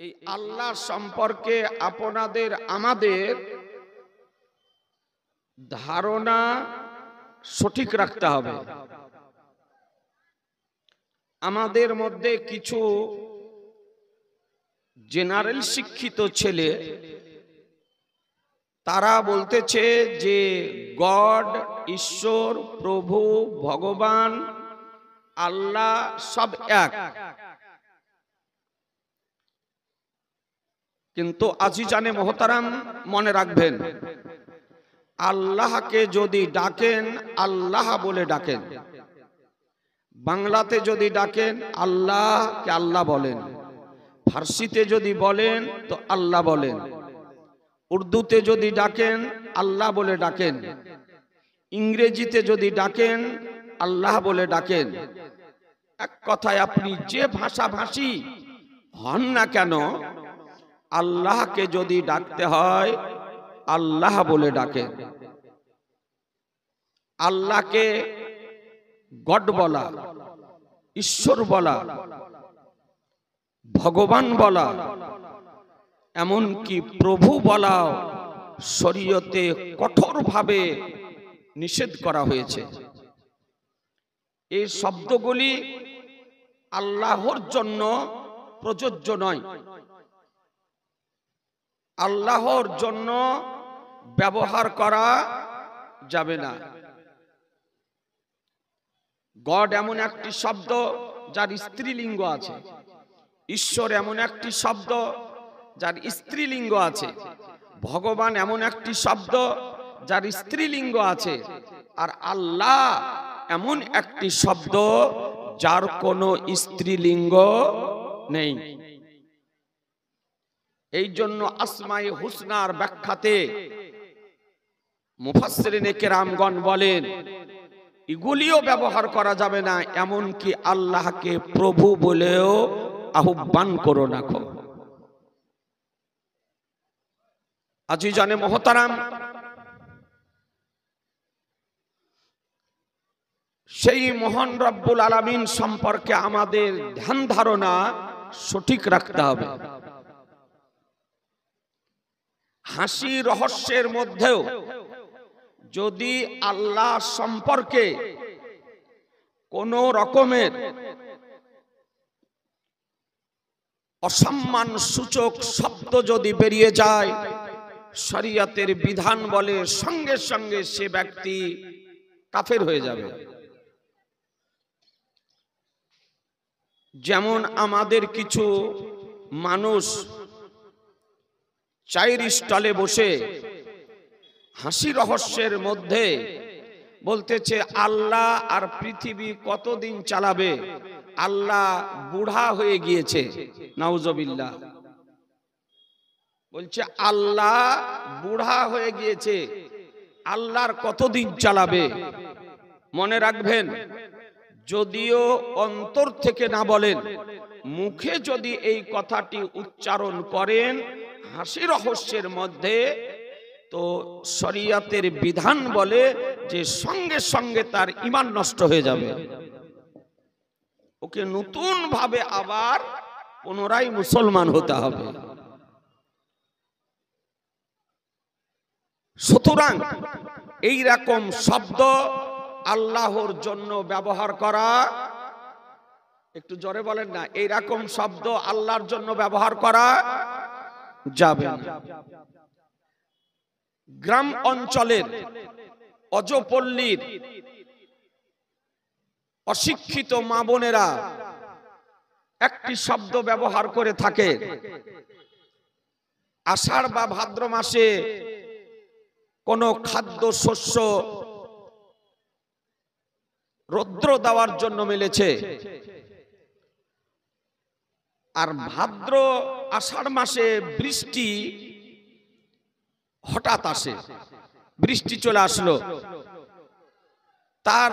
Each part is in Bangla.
এই আল্লাহ সম্পর্কে আপনাদের আমাদের ধারণা সঠিক রাখতে হবে। আমাদের মধ্যে কিছু জেনারেল শিক্ষিত ছেলে তারা বলতেছে যে গড, ঈশ্বর, প্রভু, ভগবান, আল্লাহ সব এক। কিন্তু আজিজানে মোহতারাম মনে রাখবেন, আল্লাহকে যদি ডাকেন আল্লাহ বলে ডাকেন, বাংলাতে যদি ডাকেন আল্লাহকে আল্লাহ বলেন, ফার্সিতে যদি বলেন তো আল্লাহ বলেন, উর্দুতে যদি ডাকেন আল্লাহ বলে ডাকেন, ইংরেজিতে যদি ডাকেন আল্লাহ বলে ডাকেন। এক কথায় আপনি যে ভাষাভাষী হন না কেন, আল্লাহকে যদি ডাকতে হয় আল্লাহ বলে ডাকেন। আল্লাহকে গড বলা, ঈশ্বর বলা, ভগবান বলা, এমনকি প্রভু বলা শরীয়তে কঠোরভাবে নিষেধ করা হয়েছে। এই শব্দগুলি আল্লাহর জন্য প্রযোজ্য নয়, আল্লাহর জন্য ব্যবহার করা যাবে না। গড এমন একটি শব্দ যার স্ত্রীলিঙ্গ আছে, ঈশ্বর এমন একটি শব্দ যার স্ত্রীলিঙ্গ আছে, ভগবান এমন একটি শব্দ যার স্ত্রীলিঙ্গ আছে, আর আল্লাহ এমন একটি শব্দ যার কোনো স্ত্রীলিঙ্গ নেই। এই জন্য আসমায়ে হুসনার ব্যাখ্যাতে মুফাসসিরিনে কেরামগণ বলেন এগুলিও ব্যবহার করা যাবে না, এমনকি আল্লাহকে প্রভু বলেও আহ্বান করো না। আজিজানে মোহতারাম, সেই মহান রব্বুল আলামিন সম্পর্কে আমাদের ধ্যান ধারণা সঠিক রাখতে হবে। হাসি রহস্যের মধ্যেও যদি আল্লাহ সম্পর্কে কোন রকমের অসম্মান সূচক শব্দ যদি বেরিয়ে যায়, শরীয়তের বিধান বলে সঙ্গে সঙ্গে সে ব্যক্তি কাফের হয়ে যাবে। যেমন আমাদের কিছু মানুষ চায়ের স্টলে বসে হাসি রহস্যের মধ্যে বলতেছে আল্লাহ আর পৃথিবী কতদিন চালাবে, আল্লাহ বুড়া হয়ে গিয়েছে। নাউজুবিল্লাহ। বলছে আল্লাহ বুড়া হয়ে গিয়েছে, আল্লাহর কতদিন চালাবে। মনে রাখবেন, যদিও অন্তর থেকে না বলেন, মুখে যদি এই কথাটি উচ্চারণ করেন হাসি রহস্যের মধ্যে, তো শরীয়তের বিধান বলে যে সঙ্গে সঙ্গে তার ঈমান নষ্ট হয়ে যাবে, ওকে নতুন ভাবে আবার পুনরায় মুসলমান হতে হবে। সুতরাং এই রকম শব্দ আল্লাহর জন্য ব্যবহার করা, একটু জোরে বলেন না, এই রকম শব্দ আল্লাহর জন্য ব্যবহার করা যাবে না। গ্রাম অঞ্চলের অজপল্লীর অশিক্ষিত মা বোনেরা একটি শব্দ ব্যবহার করে থাকে। আষাঢ় বা ভাদ্র মাসে কোনো খাদ্য শস্য রৌদ্র দেওয়ার জন্য মেলেছে, আর ভাদ্র আষাঢ় মাসে বৃষ্টি হঠাৎ আসে, বৃষ্টি চলে আসলো, তার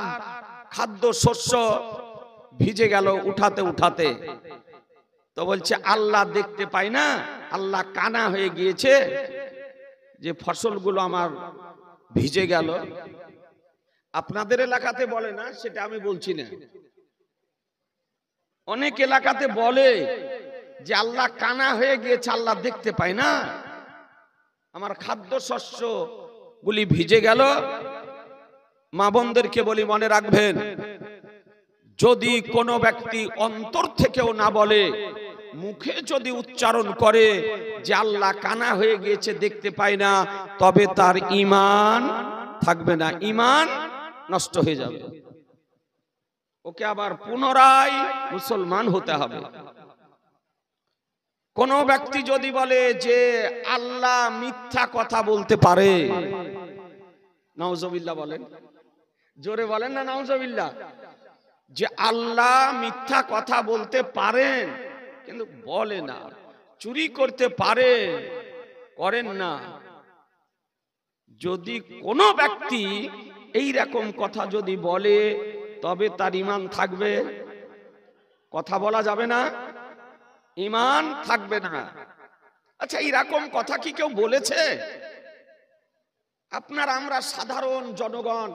খাদ্য শস্য ভিজে গেল উঠাতে উঠাতে। তো বলছে আল্লাহ দেখতে পাই না, আল্লাহ কানা হয়ে গিয়েছে যে ফসলগুলো আমার ভিজে গেল। আপনাদের এলাকাতে বলে না, সেটা আমি বলছি না, অনেক এলাকাতে বলে যে আল্লাহ কানা হয়ে গিয়েছে, আল্লাহ দেখতে পায় না। আমার খাদ্য শস্য গুলি ভিজে গেল। মা বোনদেরকে বলি, মনে রাখবেন, যদি কোনো ব্যক্তি অন্তর থেকেও না বলে, মুখে যদি উচ্চারণ করে যে আল্লাহ কানা হয়ে গিয়েছে, দেখতে পায় না, তবে তার ঈমান থাকবে না, ঈমান নষ্ট হয়ে যাবে। ওকে আবার পুনরায় মুসলমান হতে হবে। কোন ব্যক্তি যদি বলে যে আল্লাহ মিথ্যা কথা বলতে পারে, নাউজুবিল্লাহ বলেন, জোরে বলেন না নাউজুবিল্লাহ, যে আল্লাহ মিথ্যা কথা বলতে পারেন কিন্তু বলে না, চুরি করতে পারে, করেন না। যদি কোনো ব্যক্তি এই রকম কথা যদি বলে, তবে তার ঈমান থাকবে? কথা বলা যাবে না, ঈমান থাকবে না। আচ্ছা, এইরকম কথা কি কেউ বলেছে? আপনার আমরা সাধারণ জনগণ,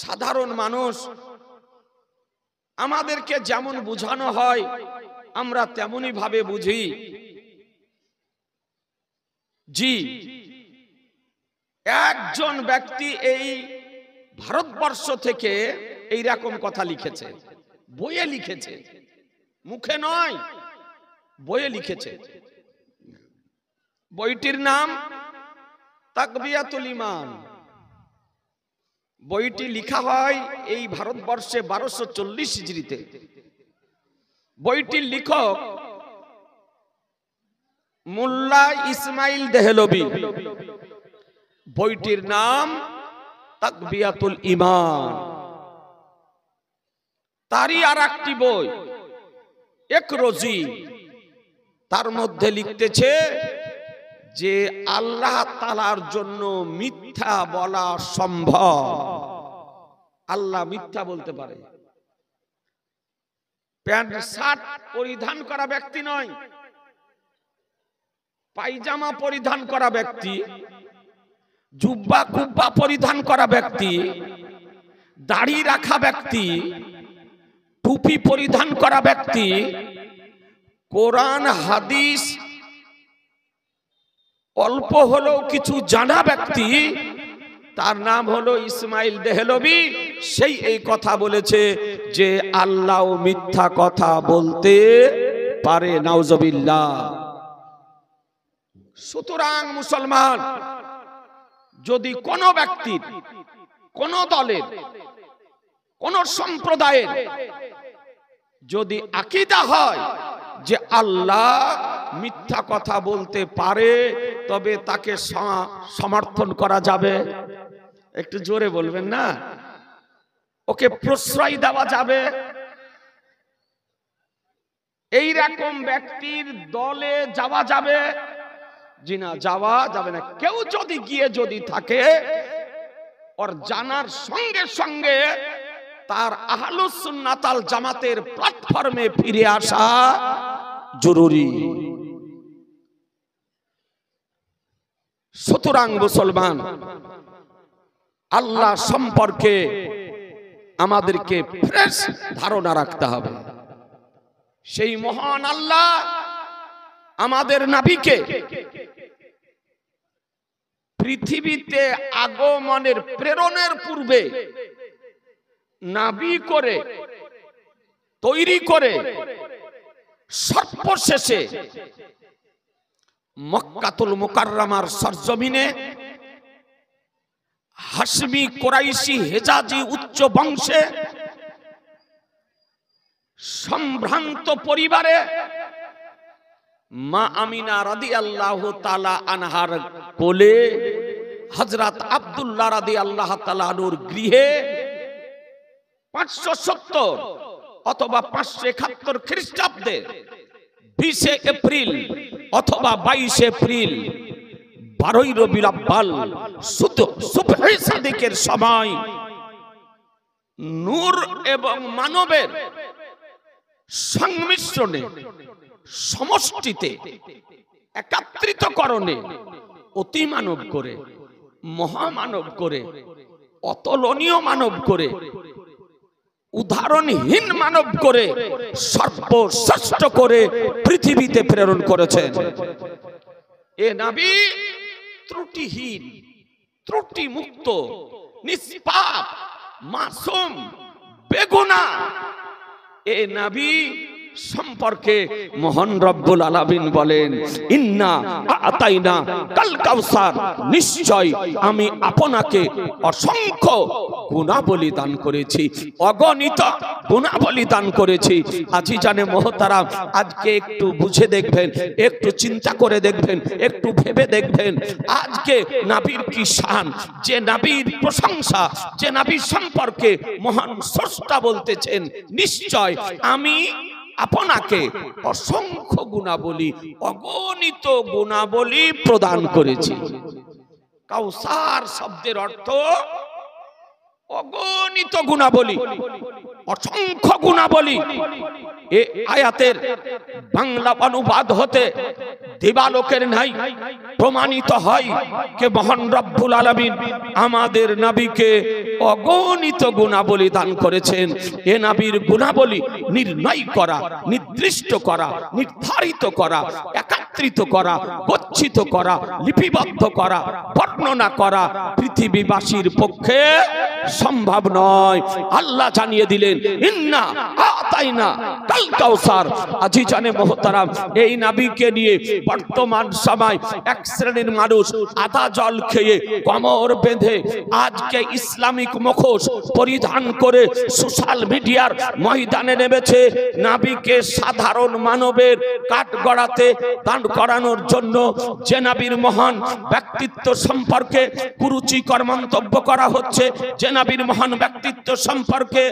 সাধারণ মানুষ, আমাদেরকে যেমন বোঝানো হয় আমরা তেমনই ভাবে বুঝি। জি, একজন ব্যক্তি এই ভারতবর্ষ থেকে এই রকম কথা লিখেছে, বইয়ে লিখেছে, মুখে নয়, বইয়ে লিখেছে। বইটির নাম তাকবিয়াতুল ঈমান। বইটি লিখা হয় এই ভারতবর্ষে 1240 হিজরিতে। বইটির লেখক মোল্লা ইসমাইল দেহলভী। বইটির নাম তাকবিয়াতুল ঈমান। তারই আর একটি বই এক রোজি, তার মধ্যে লিখতেছে যে আল্লাহ তাআলার জন্য মিথ্যা বলা সম্ভব। আল্লাহ মিথ্যা বলতে পারে। প্যান্ট শার্ট পরিধান করা ব্যক্তি নয়, পায়জামা পরিধান করা ব্যক্তি, জুব্বা কুব্বা পরিধান করা ব্যক্তি, দাড়ি রাখা ব্যক্তি, টুপি পরিধান করা ব্যক্তি, কোরআন হাদিস অল্প হলেও কিছু জানা ব্যক্তি, তার নাম হলো ইসমাইল দেহলভী। সেই এই কথা বলেছে যে আল্লাহ মিথ্যা কথা বলতে পারে, নাউজুবিল্লাহ। সুতরাং মুসলমান, যদি কোনো ব্যক্তির, কোন দলের, কোন সম্প্রদায়ের যদি আকীদা হয় যে আল্লাহ মিথ্যা কথা বলতে পারে, তবে তাকে সমর্থন করা যাবে। একটু জোরে বলবেন না? ওকে প্রশ্রয় দেওয়া যাবে? এই রকম ব্যক্তির দলে যাওয়া যাবে? জি না, যাওয়া যাবে না। কেউ যদি গিয়ে যদি থাকে, ওর জানার সঙ্গে সঙ্গে তার আহলুস সুন্নাত ওয়াল জামাতের প্ল্যাটফর্মে ফিরে আসা জরুরি। সুতরাং মুসলমান, আল্লাহ সম্পর্কে আমাদেরকে ফ্রেশ ধারণা রাখতে হবে। সেই মহান আল্লাহ আমাদের নবীকে পৃথিবীতে আগমনের প্রেরণের পূর্বে নবী করে তৈরি করে সর্বশেষে মক্কাতুল মুকাররমার সরজমিনে হাশমি কুরাইশি হেজাজি উচ্চ বংশে সম্ভ্রান্ত পরিবারে মা আমিনা রাদিয়াল্লাহু তাআলা আনহার কোলে হযরত আব্দুল্লাহ রাদিয়াল্লাহু তাআলা আনহুর গৃহে 570 অথবা 571 খ্রিস্টাব্দে 20 এপ্রিল অথবা 22 এপ্রিল 12ই রবিউল আউয়াল সুবহে সাদিকের সময় নূর এবং মানবের সংমিশ্রণে, সমষ্টিতে, একাত্রিতকরণে অতি মানব করে, মহামানব করে, অতুলনীয় মানব করে উদাহরণহীন মানব করে সর্বশ্রেষ্ঠ করে পৃথিবীতে প্রেরণ করেছেন। এ নবী ত্রুটিহীন, ত্রুটি মুক্ত, নিষ্পাপ, মাসুম, বেগুনাহ। এ নবী সম্পর্কে মহান রব্বুল আলামিন বলেন, ইন্না আতাইনা কাল কাউসার, নিশ্চয় আমি আপনাকে অসংখ্য গুণাবলী দান করেছি, অগণিত গুণাবলী দান করেছি। আজিজানে মোহতারাম, আজকে একটু বুঝে দেখবেন, একটু চিন্তা করে দেখবেন, একটু ভেবে দেখবেন, আজকে নবীর কি শান, যে নবীর প্রশংসা, যে নবীর সম্পর্কে মহান স্রষ্টা বলতেছেন, নিশ্চয় আমি আপনাকে অসংখ্য গুণাবলী, অগণিত গুণাবলী প্রদান করেছি। কাউসার শব্দের অর্থ অগণিত গুণাবলী, অসংখ্য গুণাবলী। এই আয়াতের বাংলা অনুবাদ হতে দিবালোকের নাই প্রমাণিত হয় যে মহান রব্বুল আলামিন আমাদের নবীকে অগণিত গুণাবলী দান করেছেন। এ নবীর গুণাবলী নির্ণয় করা, নির্দিষ্ট করা, নির্ধারিত করা, একত্রিত করা, গচ্ছিত করা, লিপিবদ্ধ করা, বর্ণনা করা পৃথিবীবাসীর পক্ষে সম্ভব নয়। আল্লাহ জানিয়ে দিলেন, ইন্না আতাইনা কাল কাউসার। আজিজানে মোহতারাম, এই নবীকে নিয়ে বর্তমান সময় এক শ্রেণীর মানুষ আদা জল খেয়ে কোমর বেঁধে আজকে ইসলামিক মুখোশ পরিধান করে সোশ্যাল মিডিয়ার ময়দানে নেমেছে নবীকে সাধারণ মানবের কাঠগড়াতে দাঁড় করানোর জন্য। যে নবীর মহান ব্যক্তিত্ব সম্পর্কে কুরুচিকর মন্তব্য করা হচ্ছে, যে নবীর মহান ব্যক্তিত্ব সম্পর্কে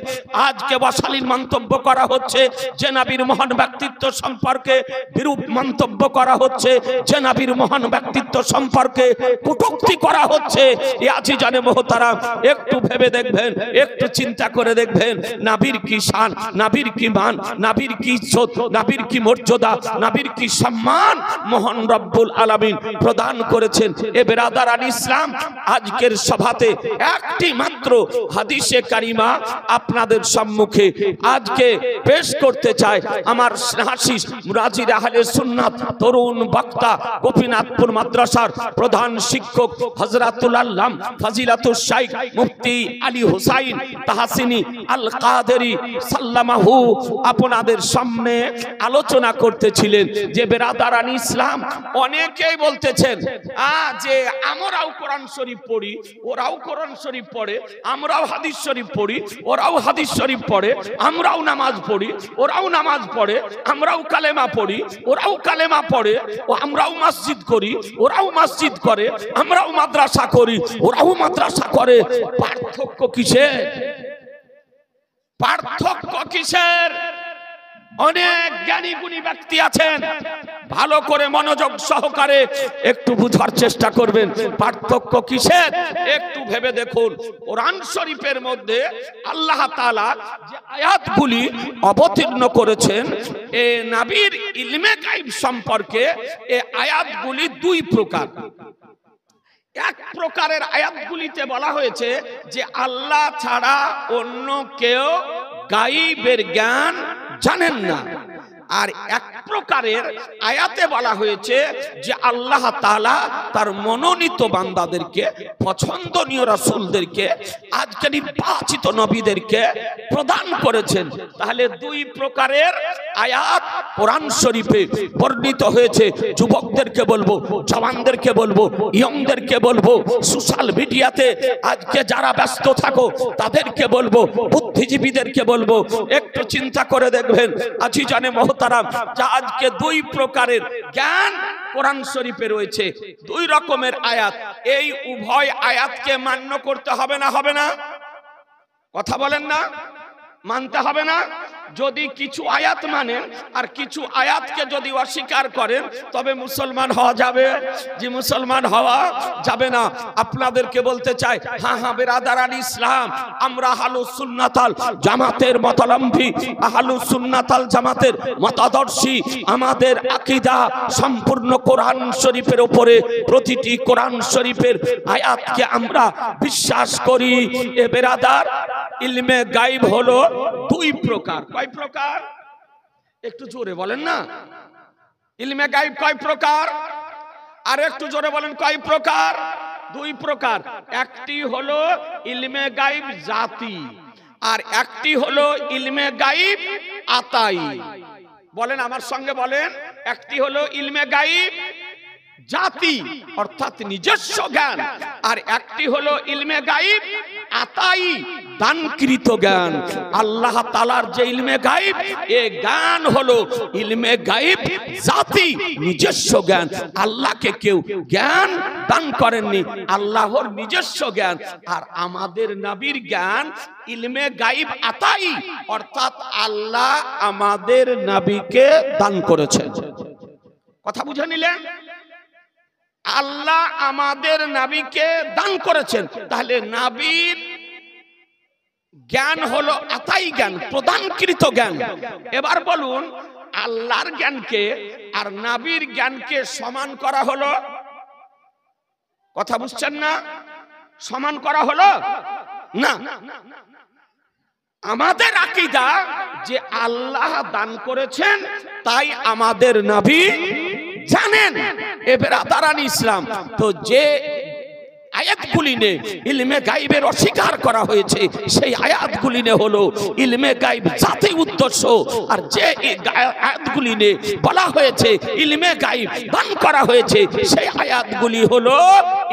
আজকে অশালীন মন্তব্য করা হচ্ছে, যে নবীর মহান ব্যক্তিত্ব সম্পর্কে বিরূপ মন্তব্য করা হচ্ছে, যে নবীর মহান ব্যক্তিত্ব সম্পর্কে কটূক্তি করা হচ্ছে। আজিজানে মোহতারাম, একটু ভেবে দেখবেন, একটু চিন্তা করে দেখবেন, নবীর কি শান, নবীর কি মান, নবীর কি ইজ্জত, নবীর কি মর্যাদা, নবীর কি সম্মান মহান রব্বুল আলামিন প্রদান করেছেন। এ বেরাদারান ইসলাম, আজকের সভাতে একটি মাত্র হাদিসে কারিমা আপনাদের সম্মুখে আজকে পেশ করতে চাই। আমার হাসিস মুরাজির আহলে সুন্নাত তরুণ বক্তা গোপীনাথপুর মাদ্রাসার প্রধান শিক্ষক হযরতুল আল্লাম ফাজিলাতুল শাইখ মুফতি আলী হুসাইন তাহসিনী আল কাদেরী সাল্লামাহু আপনাদের সামনে আলোচনা করতেছিলেন যে বেরাদারান ইসলাম, অনেকেই বলতেছেন যে আমরাও কোরআন শরীফ পড়ি, ওরাও কোরআন শরীফ পড়ে, আমরাও হাদিস শরীফ পড়ি, ওরাও হাদিস শরীফ পড়ে, আমরাও নামাজ পড়ি, ওরাও নামাজ পড়ে, আমরাও কালেমা পড়ি, ওরাও কালেমা পড়ে, ও আমরাও মসজিদ করি, ওরাও মসজিদ করে, আমরাও মাদ্রাসা করি, ওরাও মাদ্রাসা করে। পার্থক্য কিসের? পার্থক্য কিসের? অনেক জ্ঞানী গুণী ব্যক্তি আছেন, ভালো করে মনোযোগ সহকারে একটু বুঝার চেষ্টা করবেন পার্থক্য কিসের। একটু ভেবে দেখুন, কোরআন শরীফের মধ্যে আল্লাহ তাআলা যে আয়াতগুলি অবতীর্ণ করেছেন এ নবীর ইলমে গায়ব সম্পর্কে, এই আয়াতগুলি দুই প্রকার। এক প্রকারের আয়াতগুলিতে বলা হয়েছে যে আল্লাহ ছাড়া অন্য কেউ গায়বের জ্ঞান জানেন না, আর এক প্রকারের আয়াতে বলা হয়েছে যে আল্লাহ তাআলা তার মনোনীত বান্দাদেরকে, পছন্দনীয় রাসূলদেরকে, আজকে নির্বাচিত নবীদেরকে প্রদান করেছেন। তাহলে দুই প্রকারের আয়াত কোরআন শরীফে বর্ণিত হয়েছে। যুবকদেরকে বলবো, জওয়ানদেরকে বলবো, ইয়ংদেরকে বলবো, সোশ্যাল মিডিয়াতে আজকে যারা ব্যস্ত থাকো তাদেরকে বলবো, বুদ্ধিজীবীদেরকে বলবো, একটু চিন্তা করে দেখবেন আজিজানে মোহতারাম, যা আজকে দুই প্রকারের জ্ঞান কোরআন শরীফে রয়েছে, দুই রকমের আয়াত। এই উভয় আয়াতকে মান্য করতে হবে না? হবে না? কথা বলেন না? মানতে হবে না? যদি কিছু আয়াত মানেন আর কিছু আয়াতকে যদি অস্বীকার করেন তবে মুসলমান হওয়া যাবে? যে মুসলমান হওয়া যাবে না। আপনাদেরকে বলতে চাই, হ্যাঁ বেরাদারান ইসলাম, আমরা আহলুস সুন্নাতাল জামাতের মতাবলম্বী, আহলুস সুন্নাতাল জামাতের মতাদর্শী। আমাদের আকীদা সম্পূর্ণ কোরআন শরীফের উপরে, প্রতিটি কোরআন শরীফের আয়াতকে আমরা বিশ্বাস করি। এ বেরাদার, ইলমে গায়েব হলো দুই প্রকার। কয় প্রকার? একটু জোরে বলেন না। ইলমে গায়েব কয় প্রকার? আর একটু জোরে বলেন কয় প্রকার? দুই প্রকার। একটি হলো ইলমে গায়েব জাতি, আর একটি হলো ইলমে গায়েব আতাই। বলেন আমার সঙ্গে বলেন। একটি হলো ইলমে গায়েব জাতি অর্থাৎ নিজস্ব জ্ঞান, আর একটি হলো ইলমে গায়েব আতাই দানকৃত জ্ঞান। আল্লাহ তাআলার যে ইলমে গায়েব, এই জ্ঞান হলো ইলমে গায়েব জাতি, নিজস্ব জ্ঞান। আল্লাহকে কেউ জ্ঞান দান করেননি, আল্লাহর নিজস্ব জ্ঞান। আর আমাদের নবীর জ্ঞান ইলমে গায়েব আতাই, অর্থাৎ আল্লাহ আমাদের নবীকে দান করেছেন। কথা বুঝে নিলেন? আল্লাহ আমাদের নবীকে দান করেছেন। তাহলে নবীর জ্ঞান হলো আতাই জ্ঞান, প্রদানকৃত জ্ঞান। এবার বলুন, আল্লাহর জ্ঞানকে আর নবীর জ্ঞানকে সমান করা হলো? কথা বুঝছেন না? সমান করা হলো না। আমাদের আকীদা যে আল্লাহ দান করেছেন, তাই আমাদের নবী জানেন। এ বেরাদারান ইসলাম, তো যে আয়াতগুলি নে ইলমে গায়েবের অস্বীকার করা হয়েছে, সেই আয়াতগুলি নে হলো ইলমে গায়েব জাতি উদ্দেশ্য। আর যে আয়াতগুলি নে বলা হয়েছে ইলমে গায়েব দান করা হয়েছে, সেই আয়াতগুলি হলো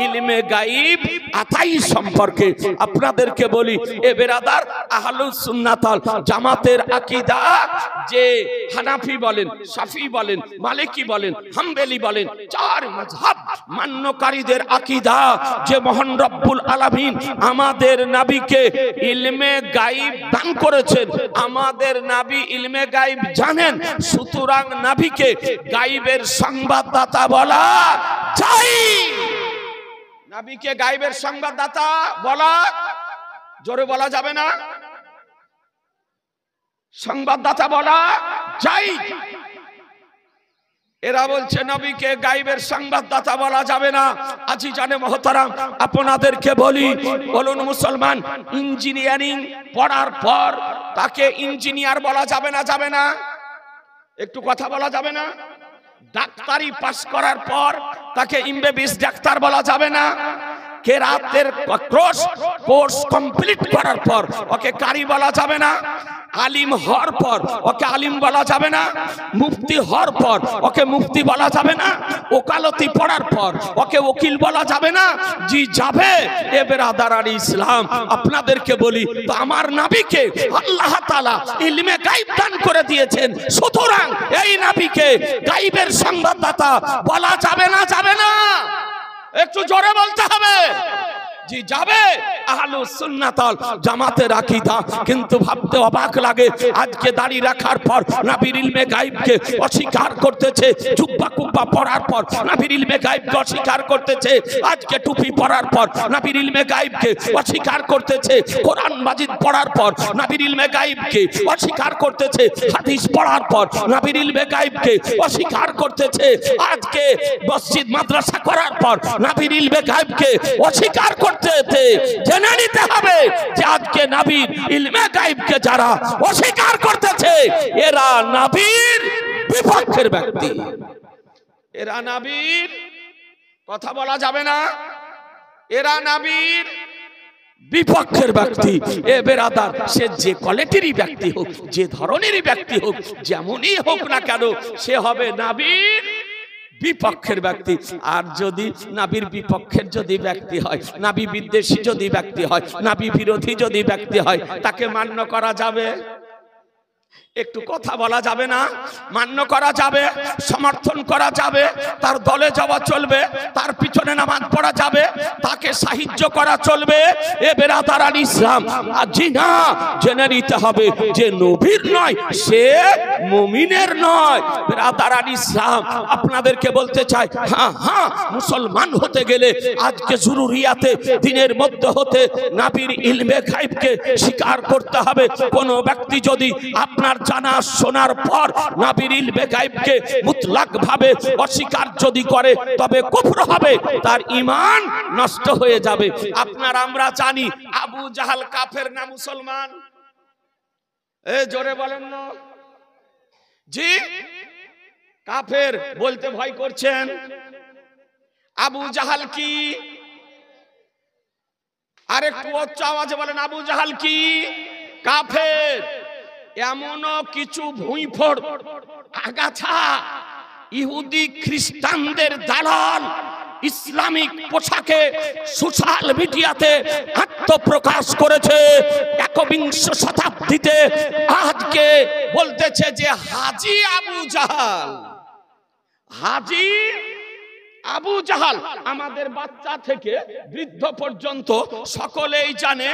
ইলমে গায়েব আতাই সম্পর্কে। আপনাদেরকে বলি, এ বেরাদার, আহলুস সুন্নাত ওয়াল জামাতের আকীদা যে হানাফি বলেন, শাফি বলেন, মালিকি বলেন, হাম্বলি বলেন, চার মাযহাব মান্যকারীদের আকীদা যে মহান রব্বুল আলামিন আমাদের নবীকে ইলমে গায়েব দান করেছেন, আমাদের নবী ইলমে গায়েব জানেন, সুতরাং নবীকে গায়েবের সংবাদদাতা বলা যায়। নবীকে গায়েবের সংবাদদাতা বলা, জোরে বলা যাবে না? সংবাদদাতা বলা যায়। এরা বলছে নবীকে গায়েবের সংবাদদাতা বলা যাবে না। আজি জানে মহতারাম, আপনাদেরকে বলি, বলুন মুসলমান ইঞ্জিনিয়ারিং পড়ার পর তাকে ইঞ্জিনিয়ার বলা যাবে না? যাবে না? একটু কথা বলা যাবে না? ডাক্তারি পাস করার পর তাকে এমবিবিএস ডাক্তার বলা যাবে না? কেরাতের কোর্স কমপ্লিট করার পর ওকে কারি বলা যাবে না? আলিম হওয়ার পর ওকে আলিম বলা যাবে না? মুফতি হওয়ার পর ওকে মুফতি বলা যাবে না? ওকালতি পড়ার পর ওকে ওকিল বলা যাবে না? জি যাবে। এ বেরাদারান ইসলাম, আপনাদেরকে বলি, তো আমার নবীকে আল্লাহ তাআলা ইলমে গায়েব দান করে দিয়েছেন, সুতরাং এই নবীকে গায়েবের সংবাদদাতা বলা যাবে না? যাবে না? একটু জোরে বলতে হবে। জি যাবে। আহলুস সুন্নাত ওয়াল জামাতের আকীদা। কিন্তু ভাবতে অবাক লাগে, আজকে দাড়ি রাখার পর নবীর ইলমে গায়েবকে অস্বীকার করতেছে, জুব্বা কুব্বা পরার পর নবীর ইলমে গায়েবকে অস্বীকার করতেছে, আজকে টুপি পরার পর নবীর ইলমে গায়েবকে অস্বীকার করতেছে, কোরআন মাজিদ পড়ার পর নবীর ইলমে গায়েবকে অস্বীকার করতেছে, হাদিস পড়ার পর নবীর ইলমে গায়েবকে অস্বীকার করতেছে, আজকে মসজিদ মাদ্রাসা করার পর নবীর ইলমে গায়েবকে অস্বীকার করতেছে। জেনে নিতে হবে যে আজকে নবীর ইলমে গায়েবকে যারা অস্বীকার করতেছে, এরা নবীর বিপক্ষের ব্যক্তি। এরা নবীর, কথা বলা যাবে না, এরা নবীর বিপক্ষের ব্যক্তি। এ বেরাদার, সে যে কোয়ালিটিরই ব্যক্তি হোক, যে ধরনেরই ব্যক্তি হোক, যেমনই হোক না কেন, সে হবে নবীর বিপক্ষের ব্যক্তি। আর যদি নবীর বিপক্ষের যদি ব্যক্তি হয়, নবী বিদ্বেষী যদি ব্যক্তি হয়, নবী বিরোধী যদি ব্যক্তি হয়, তাকে মান্য করা যাবে? একটু কথা বলা যাবে না? মান্য করা যাবে, সমর্থন করা যাবে, তার দলে যাওয়া চলবে, তার পিছনে নামাজ পড়া যাবে, তাকে সাহায্য করা চলবে। এ বেরাদারান ইসলাম, জি না, জেনে নিতে হবে যে নবীর নয়, সে মুমিনের নয়। বেরাদারান ইসলাম, আপনাদেরকে বলতে চাই, হ্যাঁ হ্যাঁ, মুসলমান হতে গেলে আজকে জরুরিয়াতে দিনের মধ্যে হতে নবীর ইলমে গায়েবকে স্বীকার করতে হবে। কোন ব্যক্তি যদি আপনার জানা শোনার পর নবীর ইলমে গায়বকে মুতলাক ভাবে অস্বীকার যদি করে তবে কুফর হবে, তার ঈমান নষ্ট হয়ে যাবে। আপনার আমরা জানি আবু জাহাল কাফের না মুসলমান? জোরে বলেন না জি। কাফের বলতে ভয় করছেন। আবু জাহাল কি? আরেকটু উচ্চ আওয়াজে বলেন, আবু জাহাল কি? কাফের। এমনও কিছু ভুঁইফোড় আগাছা ইহুদি খ্রিস্টানদের দালাল ইসলামিক পোশাকে সোশ্যাল মিডিয়াতে আত্মপ্রকাশ করেছে। একবিংশ শতাব্দীতে আজকে বলতেছে যে হাজী আবু জাহাল, হাজী আবু জাহাল। আমাদের বাচ্চা থেকে বৃদ্ধ পর্যন্ত সকলেই জানে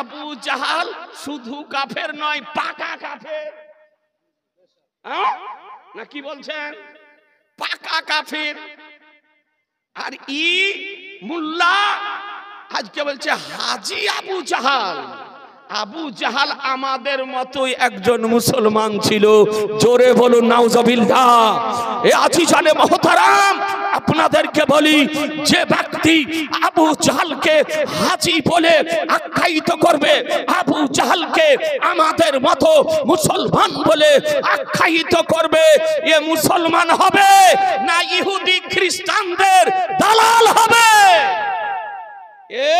আবু জাহাল শুধু কাফের নয়, পাকা কাফের। না কি বলছেন? পাকা কাফের। আর মোল্লা আজকে বলছে হাজী আবু জাহাল। আবু জাহাল আমাদের মতোই একজন মুসলমান ছিল। জোরে বলুন নাউজুবিল্লাহ। এ আজিজানে মুহতারাম, আপনাদেরকে বলি, যে ব্যক্তি আবু জাহালকে হাজী বলে আখ্যায়িত করবে, আবু জাহালকে আমাদের মতো মুসলমান বলে আখ্যায়িত করবে, এ মুসলমান হবে না ইহুদি খ্রিস্টানদের দালাল হবে? এ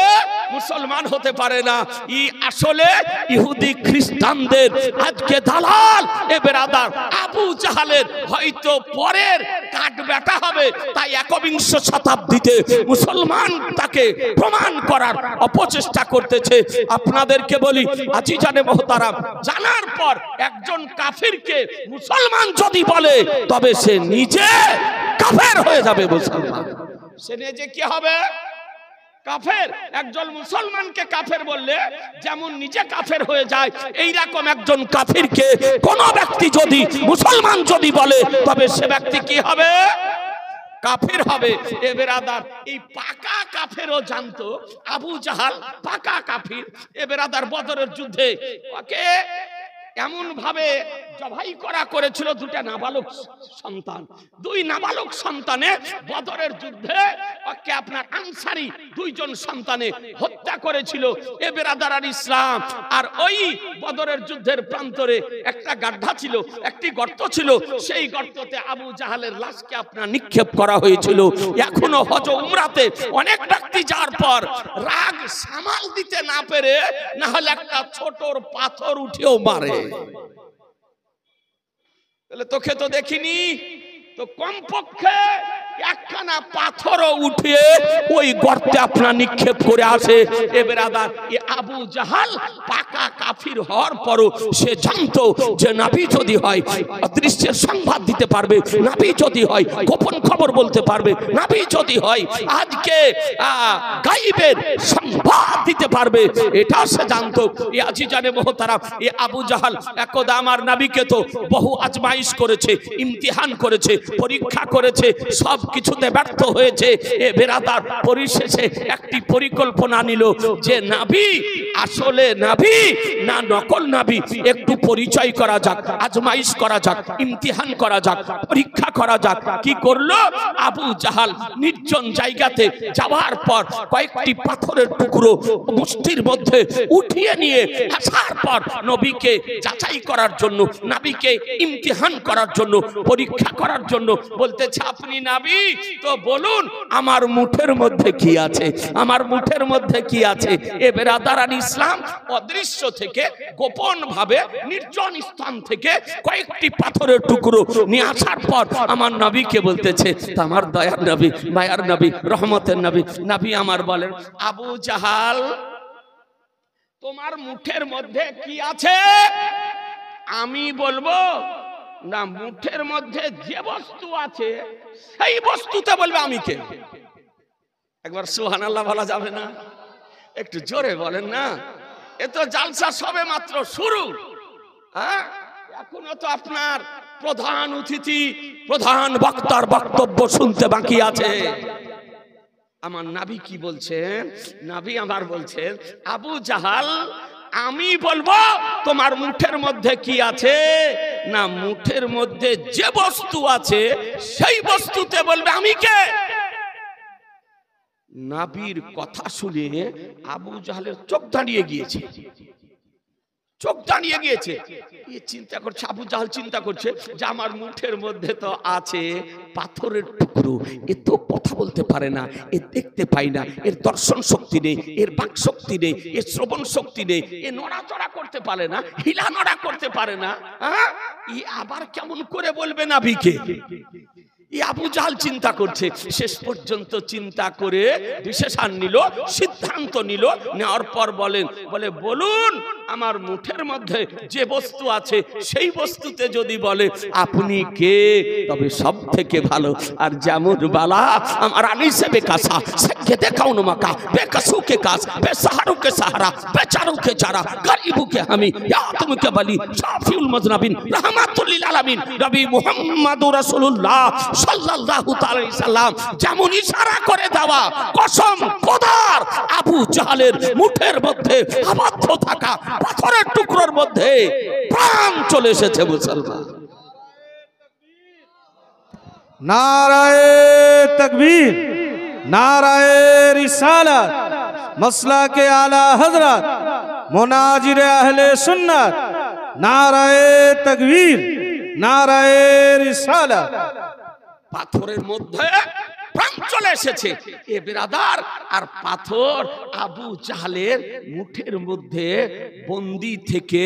মুসলমান হতে পারে না। ই আসলে ইহুদি খ্রিস্টানদের আজকে দালাল। এ বেরাদার, আবু জাহালের হয়তো পরের কাঠ বেটা হবে, তাই একবিংশ শতাব্দীতে মুসলমান তাকে প্রমাণ করার অপচেষ্টা করতেছে। আপনাদেরকে বলি আজিজানে মুহতারাম, জানার পর একজন কাফিরকে মুসলমান যদি বলে তবে সে নিজে কাফের হয়ে যাবে। মুসলমান সে নিজে কি হবে? কাফের। একজন মুসলমানকে কাফের বললে যেমন নিজে কাফের হয়ে যায়, এই রকম একজন কাফিরকে কোন ব্যক্তি যদি মুসলমান যদি বলে তবে সে ব্যক্তি কি হবে? কাফের হবে। এ বেরাদার, এই পাকা কাফেরও জানতো আবু জাহাল পাকা কাফির। এ বেরাদার, বদরের যুদ্ধে ওকে এমন ভাবে জবাই করা করেছিল দুটা নাবালক সন্তান। দুই নাবালক সন্তানে বদরের যুদ্ধে ওকে আপনার আনসারী দুইজন সন্তানে হত্যা করেছিল। এ বেরাদার আর ইসলাম। আর ওই বদরের যুদ্ধের প্রান্তরে একটা গাড্ডা ছিল, একটি গর্ত ছিল, সেই গর্ততে আবু জাহালের লাশকে আপনার নিক্ষেপ করা হয়েছিল। এখনো হজ উমরাতে অনেক ব্যক্তি যাওয়ার পর রাগ সামাল দিতে না পেরে না হলে একটা ছোটর পাথর উঠেও মারে। তোকে তো দেখিনি, তো কমপক্ষে একখানা পাথরও উঠিয়ে ওই গর্তে আপনার নিক্ষেপ করে আসে। এ বেরাদার, এ আবু জাহাল পাকা কাফির হওয়ার পরও সে জানতো যে নবী যদি হয় অদৃশ্যের সংবাদ দিতে পারবে, নবী যদি হয় গোপন খবর বলতে পারবে, নবী যদি হয় আজকে গায়বের সংবাদ দিতে পারবে, এটা সে জানতো। এ আজিজানে মুহতারাম, এ আবু জাহাল একদা আমার নবীকে তো বহু আজমাইশ করেছে, ইমতিহান করেছে, পরীক্ষা করেছে, সব কিছুতে ব্যর্থ হয়েছে। এ বেরাদার, পরিশেষে একটি পরিকল্পনা নিল যে নবী আসলে নবী না নকল নবী, একটু পরিচয় করা যাক, আজমাইশ করা যাক, ইমতিহান করা যাক, পরীক্ষা করা যাক। কি করলো আবু জাহাল? নির্জন জায়গাতে যাওয়ার পর কয়েকটি পাথরের টুকরো মুষ্টির মধ্যে উঠিয়ে নিয়ে আসার পর নবীকে যাচাই করার জন্য, নবীকে ইমতিহান করার জন্য, পরীক্ষা করার জন্য বলতেছে, আপনি নবী তো বলুন আমার মুঠের মধ্যে কি আছে, আমার মুঠের মধ্যে কি আছে। এ বেরাদারান ইসলাম, অদৃশ্য থেকে গোপন ভাবে নির্জন স্থান থেকে কয়েকটি পাথরের টুকরো নিয়ে আসার পর আমার নবীকে বলতেছে, আমার দয়ার নবী, মায়ার নবী, রহমতের নবী, নবী আমার বলেন, আবু জাহাল তোমার মুঠের মধ্যে কি আছে? আমি বলবো না, মুঠের মধ্যে যে বস্তু আছে সেই বস্তুতে বলবে আমি কে। একবার সুবহানাল্লাহ বলা যাবে না? একটু জোরে বলেন না। এ তো জালসা সবে মাত্র শুরু। হ্যাঁ, এখনো তো আপনার প্রধান অতিথি, প্রধান বক্তার বক্তব্য শুনতে বাকি আছে। আমার নবী কি বলছেন? নবী আমার বলছেন, আবু জাহাল আমি বলবো তোমার মুঠের মধ্যে কি আছে না, মুঠের মধ্যে যে বস্তু আছে সেই বস্তুতে বলবে আমি কে। নবীর কথা শুনে আবু জাহলের চোখ দাঁড়িয়ে গিয়েছে, চোখ দাঁড়িয়ে গিয়েছে। এ চিন্তা করছে, আবু জাহল চিন্তা করছে যে আমার মুঠের মধ্যে তো আছে পাথরের টুকরো, এ তো কথা বলতে পারে না, এ দেখতে পাই না, এর দর্শন শক্তি নেই, এর বাক শক্তি নেই, এর শ্রবণ শক্তি নেই, এ নড়াচড়া করতে পারে না, হিলা নড়া করতে পারে না, হ্যাঁ, ই আবার কেমন করে বলবে নবীকে। আবু জাহল চিন্তা করছে, শেষ পর্যন্ত চিন্তা করে ডিসিশন নিল, সিদ্ধান্ত নিল। নেওয়ার পর বলুন আমার মুঠের মধ্যে যে বস্তু আছে সেই বস্তুতে যদি বলে আপনি কে, তবে সব থেকে ভালো আর যেমন বালা আমার আনিসে বেকাসা সকে দেখাও নমাকা বেকাসু কে কাস বেসাহারু কে সাহারা বেচারু কে চারা গরিবু কে হামি ইয়াতুম কে বলি শাফিউল মুজনাবিন রাহমাতুল লিল আলামিন নবী মুহাম্মদুর রাসূলুল্লাহ সাল্লাল্লাহু তাআলা আলাইহি সাল্লাম যেমন ইশারা করে দেওয়া, কসম খোদার আবু জাহলের মুঠের মধ্যে আবদ্ধ থাকা পাথরের টুকরোর মধ্যে প্রাণ চলে এসেছে। মুসলমান নারায়ে তাকবীর, নারায়ে রিসালাত, মাসলাকে আলা হযরত, মুনাজিরে আহলে সুন্নাত, নারায়ে তাকবীর, নারায়ে রিসালাত। পাথরের মধ্যে প্রাণ চলে এসেছে এ বিরাদার। আর পাথর আবু জাহলের মুঠের মধ্যে বন্দি থেকে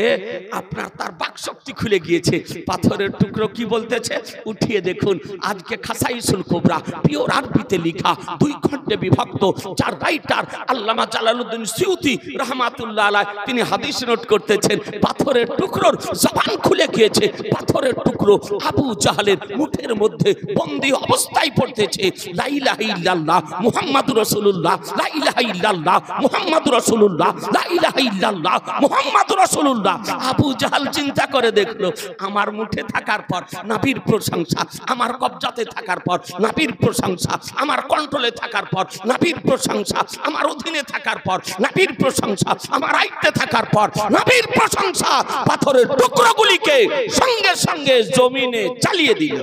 আপনার তার বাকশক্তি খুলে গিয়েছে। পাথরের টুকরো কি বলতেছে উঠিয়ে দেখুন। আজকে খাসাইসুল কুবরা পিওর আরবিতে লেখা, 2 খণ্ডে বিভক্ত, যার রাইটার আল্লামা জালালউদ্দিন সিউতি রাহমাতুল্লাহ আলাইহি, তিনি হাদিস নোট করতেছেন পাথরের টুকরোর জবান খুলে গিয়েছে। পাথরের টুকরো আবু জাহলের মুঠের মধ্যে বন্দি অবস্থায় পড়তেছে। লা ইলাহা ইল্লাল্লাহ মুহাম্মাদুর রাসূলুল্লাহ, লা ইলাহা ইল্লাল্লাহ মুহাম্মাদুর রাসূলুল্লাহ, লা ইলাহা ইল্লাল্লাহ মুহাম্মাদুর রাসূলুল্লাহ। আবু জাহল চিন্তা করে দেখলো আমার মুঠে থাকার পর নবীর প্রশংসা, আমার কবজাতে থাকার পর নবীর প্রশংসা, আমার কন্ট্রোলে থাকার পর নবীর প্রশংসা, আমার অধীনে থাকার পর নবীর প্রশংসা, আমার আয়ত্তে থাকার পর নবীর প্রশংসা। পাথরের টুকরোগুলিকে সঙ্গে সঙ্গে জমিনে চালিয়ে দিল,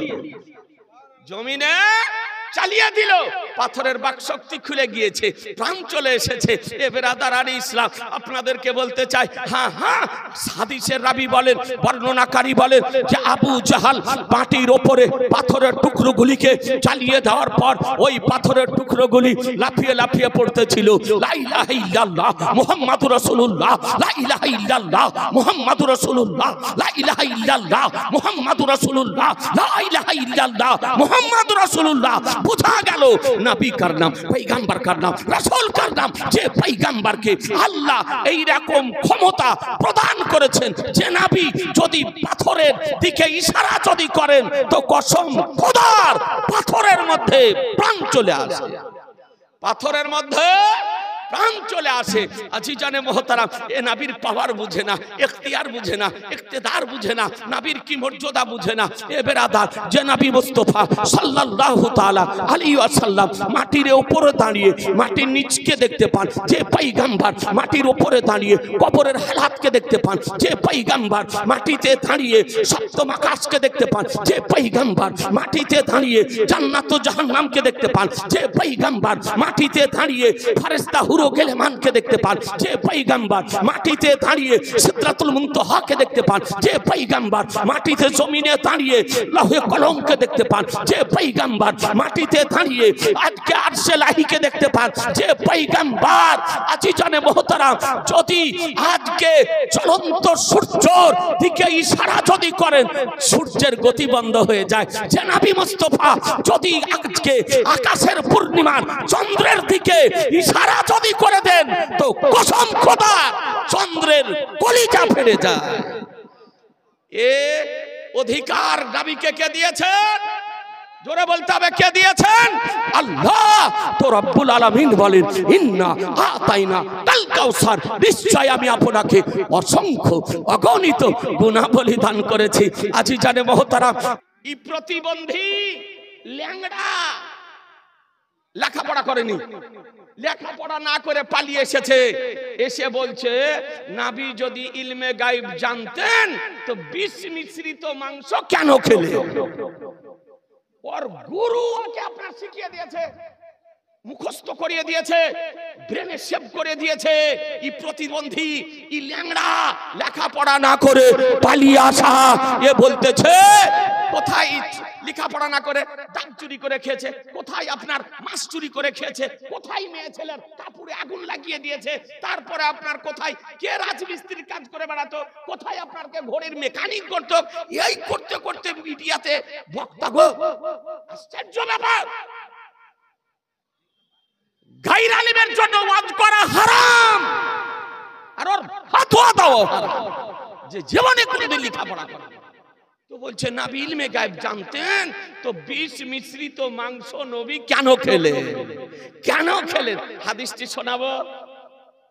জমিনে চালিয়ে দিল। পাথরের বাকশক্তি খুলে গিয়েছে, প্রাণ চলে এসেছে। এ বেরাদার আলী ইসলাম আপনাদেরকে বলতে চাই, হ্যাঁ হ্যাঁ হাদিসের রাবী বলেন, বর্ণনাকারী বলেন যে আবু জাহল মাটির ওপরে পাথরের টুকরোগুলিকে চালিয়ে দেওয়ার পর ওই পাথরের টুকরোগুলি লাফিয়ে লাফিয়ে পড়তেছিল। লা ইলাহা ইল্লাল্লাহ মুহাম্মাদুর রাসূলুল্লাহ, লা ইলাহা ইল্লাল্লাহ মুহাম্মাদুর রাসূলুল্লাহ, লা ইলাহা ইল্লাল্লাহ মুহাম্মাদুর রাসূলুল্লাহ, লা ইলাহা ইল্লাল্লাহ মুহাম্মাদুর রাসূলুল্লাহ। বুঝা গেল নবী কার নাম, পয়গম্বর কার নাম, রাসূল কার নাম, যে পয়গম্বরকে আল্লাহ এই রকম ক্ষমতা প্রদান করেছেন যে নবী যদি পাথরের দিকে ইশারা যদি করেন তো কসম খোদার পাথরের মধ্যে প্রাণ চলে আসে, পাথরের মধ্যে প্রাণ চলে আসে। আজিজানে মোহতারাম, এ নবীর পাওয়ার বুঝে না, ইখতিয়ার বুঝে না, ইক্তেদার বুঝে না, নবীর কি মর্যাদা বুঝে না। এ বেরাদার, যে নবী মুস্তাফা সাল্লাল্লাহু তাআলা আলাইহি ওয়াসাল্লাম মাটির উপরে দাঁড়িয়ে মাটির নিচকে দেখতে পান, যে পয়গম্বর মাটির উপরে দাঁড়িয়ে কবরের হালাতকে দেখতে পান, যে পয়গম্বর মাটিতে দাঁড়িয়ে সপ্তম আকাশকে দেখতে পান, যে পয়গম্বর মাটিতে দাঁড়িয়ে জান্নাত ও জাহান্নামকে দেখতে পান, যে পয়গম্বর মাটিতে দাঁড়িয়ে ফেরেশতা গেলেমানকে দেখতে পান, যে পয়গম্বর মাটিতে দাঁড়িয়ে সিদরাতুল মুনতাহাকে দেখতে পান, যে পয়গম্বর মাটিতে জমিনে দাঁড়িয়ে লৌহে কলমকে দেখতে পান, যে পয়গম্বর মাটিতে দাঁড়িয়ে আজকে আরশে লাহিকে দেখতে পান, যে পয়গম্বর আজিজানে মুহতারাম যদি আজকে চলন্ত সূর্যের দিকে ইশারা যদি করেন সূর্যের গতি বন্ধ হয়ে যায়, যে নবী মুস্তাফা যদি আজকে আকাশের পূর্ণিমার চন্দ্রের দিকে ইশারা যদি করে দেন তো কসম খোদা চন্দ্রের কলিজা ফেটে যায়। এ অধিকার নবীকে কে দিয়েছেন? জোরে বলতে হবে কে দিয়েছেন? আল্লাহ। তো রব্বুল আলামিন বলেন ইন্না আতাইনা কাল কাউসার, নিশ্চয় আমি আপনাকে অসংখ্য অগণিত গুণাবলী দান করেছি। আজিজানে মোহতারাম, এই প্রতিবন্ধী ল্যাংড়া লেখাপড়া করেনি, লেখাপড়া না করে পালিয়ে এসেছে, এসে বলছে নবী যদি ইলমে গায়েব জানতেন তো বিষ মিশ্রিত মাংস কেন খেলে? ওর গুরু ওকে আপনার শিখিয়ে দিয়েছে, মুখস্থ করিয়ে দিয়েছে, ব্রেনে সেভ করে দিয়েছে। ই প্রতিবন্ধী, ই ল্যাংড়া, লেখাপড়া না করে পালিয়ে আসা। এ বলতেছে কোথায় লেখাপড়া না করে দাঁত চুরি করে খেয়েছে, কোথায় আপনার মাছ চুরি করে খেয়েছে, কোথায় মেয়ে ছেলের কাপড়ে আগুন লাগিয়ে দিয়েছে, তারপরে আপনার কোথায় কে রাজমিস্ত্রির কাজ করে বেড়াতো, কোথায় আপনার কে ঘোড়ের মেকানিক করতো। এই করতে করতে মিডিয়াতে বক্তা গো, আশ্চর্য ব্যাপার। গায়র আলিমের জন্য ওয়াজ করা হারাম, আর ওর ফতোয়া দাও হারাম, যে জীবনে কোনোদিন লেখাপড়া করে। তো বলছে নবী ইলমে গায়েব জানতেন তো বিষ মিশ্রিত মাংস নবী কেন খেলেন? কেন খেলেন? হাদিসটি শোনাবো।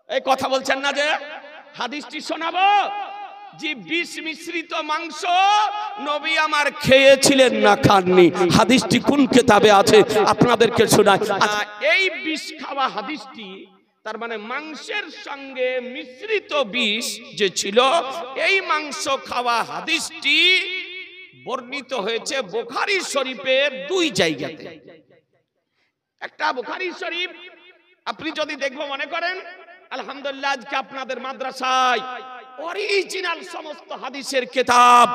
এই কথা বলছেন না যে হাদিসটি শোনাবো, যে বিষ মিশ্রিত মাংস নবী আমার খেয়েছিলেন না খাননি। হাদিসটি কোন কিতাবে আছে আপনাদেরকে শোনাই। এই বিষ খাওয়া হাদিসটি, তার মানে মাংসের সঙ্গে মিশ্রিত বিষ যে ছিল, এই মাংস খাওয়া হাদিসটি বর্ণিত হয়েছে বুখারী শরীফের 2 জায়গাতে। একটা বুখারী শরীফ আপনি যদি দেখবো মনে করেন আলহামদুলিল্লাহ আজকে আপনাদের মাদ্রাসায় অরিজিনাল সমস্ত হাদিসের কিতাব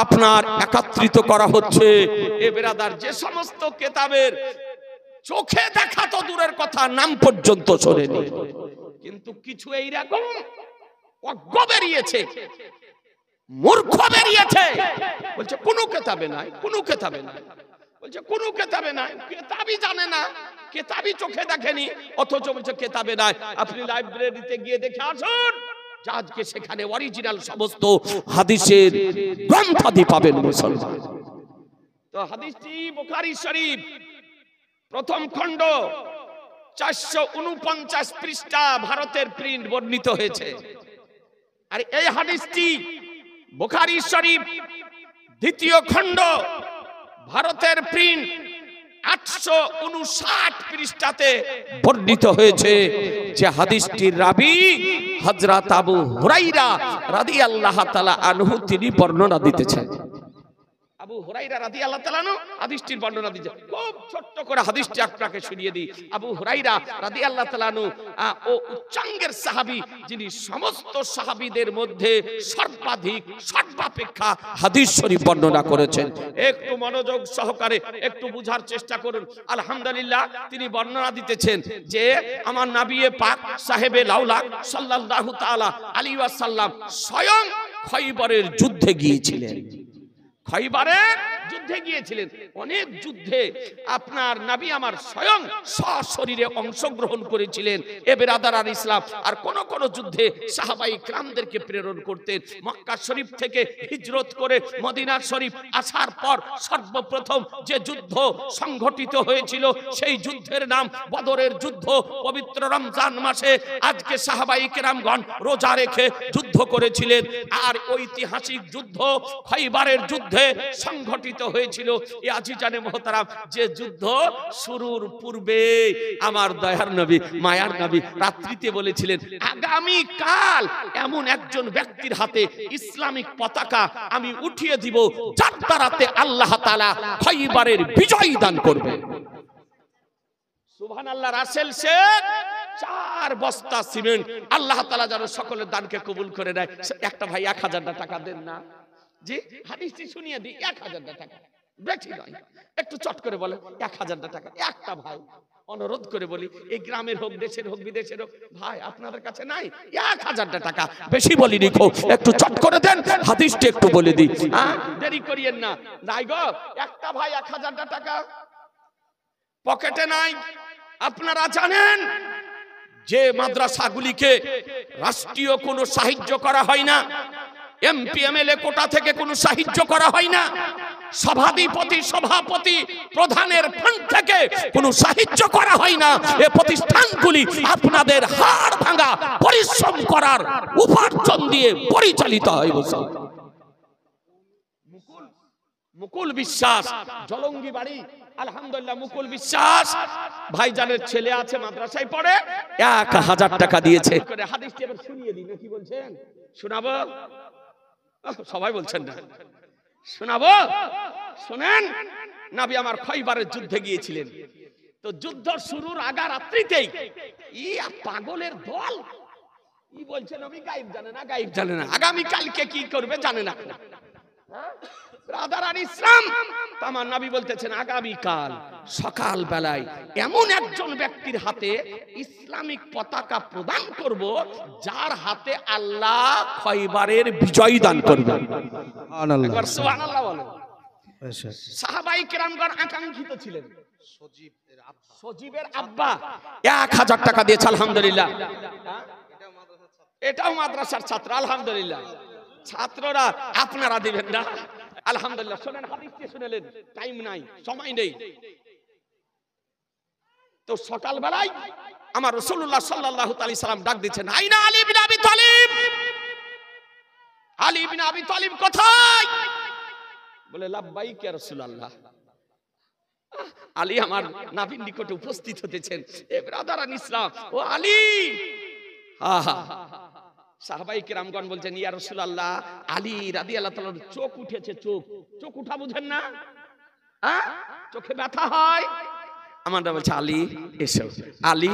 আপনার একত্রিত করা হচ্ছে। এ বেরাদার, যে সমস্ত কিতাবের চোখে দেখা তো দূরের কথা, নাম পর্যন্ত শোনেনি, কিন্তু কিছু এইরকম অজ্ঞ বেরিয়েছে, মূর্খ বেরিয়েছে, বলছে কোনো কিতাবে নাই, কোনো কিতাবে নাই, বলছে কোনো কিতাবে নাই, কিতাবই জানে না, কিতাবই চোখে দেখেনি, অথচ বলছে কিতাবে নাই। আপনি লাইব্রেরিতে গিয়ে দেখে আসুন, আজকে সেখানে অরিজিনাল সমস্ত হাদিসের গ্রন্থাদি পাবেন মুসলমান। তো হাদিসটি বুখারী শরীফ প্রথম খণ্ড 449 পৃষ্ঠা ভারতের প্রিন্ট বর্ণিত হয়েছে। আর এই হাদিসটি বুখারী শরীফ দ্বিতীয় খণ্ড ভারতের প্রিন্ট 859 পৃষ্ঠাতে বর্ণিত হয়েছে, যে হাদিসটির রাবী হযরত আবু হুরায়রা রাদিয়াল্লাহু তাআলা আনহু তিনি বর্ণনা দিতেছেন। আবু হুরায়রা রাদিয়াল্লাহু তাআলা আনহু হাদিসটির বর্ণনা দিয়েছেন। খুব ছোট্ট করে হাদিসটি আপনাকে শুনিয়ে দিই। আবু হুরায়রা রাদিয়াল্লাহু তাআলা আনহু ও উচ্চাঙ্গের সাহাবী, যিনি সমস্ত সাহাবীদের মধ্যে সর্বাধিক সর্বাপেক্ষা হাদিস শরীফ বর্ণনা করেছেন। একটু মনোযোগ সহকারে একটু বুঝার চেষ্টা করুন। আলহামদুলিল্লাহ, তিনি বর্ণনা দিতেছেন যে আমার নবী পাক সাহেবে লাউলা সাল্লাল্লাহু তাআলা আলাইহি ওয়াসাল্লাম স্বয়ং খয়বরের যুদ্ধে গিয়েছিলেন। খয়বরের যুদ্ধে গিয়েছিলেন। অনেক যুদ্ধে আপনার নবী আমার স্বয়ং সশরীরে অংশগ্রহণ করেছিলেন। এ বেরাদার আর ইসলাম, আর কোন কোন যুদ্ধে সাহাবাই کرامদেরকে প্রেরণ করতেন। মক্কা শরীফ থেকে হিজরত করে মদিনা শরীফ আসার পর সর্বপ্রথম যে যুদ্ধ সংঘটিত হয়েছিল সেই যুদ্ধের নাম বদরের যুদ্ধ। পবিত্র রমজান মাসে আজকে সাহাবাই کرامগণ রোজা রেখে যুদ্ধ করেছিলেন। আর ঐতিহাসিক যুদ্ধ খয়বরের যুদ্ধে সংঘটিত হয়েছিল। এই আজিজানে মুহতারাম, যে যুদ্ধ শুরুর পূর্বে আমার দয়ার নবী মায়ার নবী রাত্রিতে বলেছিলেন, আগামী কাল এমন একজন ব্যক্তির হাতে ইসলামিক পতাকা আমি উঠিয়ে দিব যার দ্বারাতে আল্লাহ তাআলা খয়বরের বিজয় দান করবে। সুবহানাল্লাহ। রাসেল শেখ 4 বস্তা সিমেন্ট, আল্লাহ তাআলা যেন সকলের দানকে কবুল করে নেয়। একটা ভাই 1000 টাকা দেন না জি, হাদিসটি শুনিয়ে দিই। 1000 টাকা বেশি নয়, একটু চট করে বলে 1000 টাকা। একটা ভাই অনুরোধ করে বলি, এই গ্রামের হোক, দেশের হোক, বিদেশের হোক, ভাই আপনাদের কাছে নাই 1000 টাকা, বেশি বলি নিখো, একটু চট করে দেন, হাদিসটি একটু বলে দিই। হ্যাঁ, দেরি করিয়েন না। নাই গো, একটা ভাই 1000 টাকা পকেটে নাই। আপনারা জানেন যে মাদ্রাসাগুলিকে রাষ্ট্রীয় কোনো সাহায্য করা হয় না, এমপি এমএলএ কোটা থেকে কোনো সাহায্য করা হয় না, সভাপতি প্রধানের ফান্ড থেকে কোনো সাহায্য করা হয় না। এই প্রতিষ্ঠানগুলি আপনাদের হাড় ভাঙা পরিশ্রম করার উপার্জন দিয়ে পরিচালিত হয়। মুকুল বিশ্বাস জলঙ্গি বাড়ি আলহামদুলিল্লাহ মুকুল বিশ্বাস ভাইজানের ছেলে আছে, মাদ্রাসায় পড়ে, 1000 টাকা দিয়েছে। হাদিসটি এবার শুনিয়ে দিই না, কি বলছেন? শোনাবো? সবাই বলছেন না, শোনাবো? শোনেন, নবী আমার খয়বারের যুদ্ধে গিয়েছিলেন। তো যুদ্ধ শুরুর আগা রাত্রিতেই পাগলের দল বলছে নবী গায়েব জানে না, গায়েব জানে না, আগামী কালকে কি করবে জানে না। ব্রাদার ইসলাম, আমার নবী বলতেছেন আগামী কাল সকাল বেলায় এমন একজন ব্যক্তির হাতে ইসলামিক পতাকা প্রদান করব যার হাতে আল্লাহ খয়বারের বিজয় দান করবেন। সুবহানাল্লাহ, একবার সুবহানাল্লাহ বলেন। সাহাবায়ে কেরামগণ আকাঙ্ক্ষিত ছিলেন। সজীবের আব্বা 1000 টাকা দিয়েছে, আলহামদুলিল্লাহ। এটাও মাদ্রাসার ছাত্র, আলহামদুলিল্লাহ। ছাত্ররা আপনারা দিবেন না, আলহামদুলিল্লাহ। শুনেন, হাদিসটি শুনেলেন, টাইম নাই, সময় নেই। তো সকাল বেলায় আমার রাসূলুল্লাহ সাল্লাল্লাহু আলাইহি সাল্লাম ডাক দিচ্ছেন, আইনা আলী ইবনে আবি তালিব, আলী ইবনে আবি তালিব কোথায়? বলে লাব্বাইক ইয়া রাসূলুল্লাহ। আলী আমার নবীর নিকটে উপস্থিত হতেছেন। এ ব্রাদারান ইসলাম, ও আলী। সাহাবায়ে কেরামগণ বলছেন, ইয়া রাসূলুল্লাহ, আলী রাদিয়াল্লাহু তাআলার চোখ উঠেছে। চোখ উঠা বুঝেন না? চোখে ব্যথা হয়। আমার বলছে আলী এসো, আলী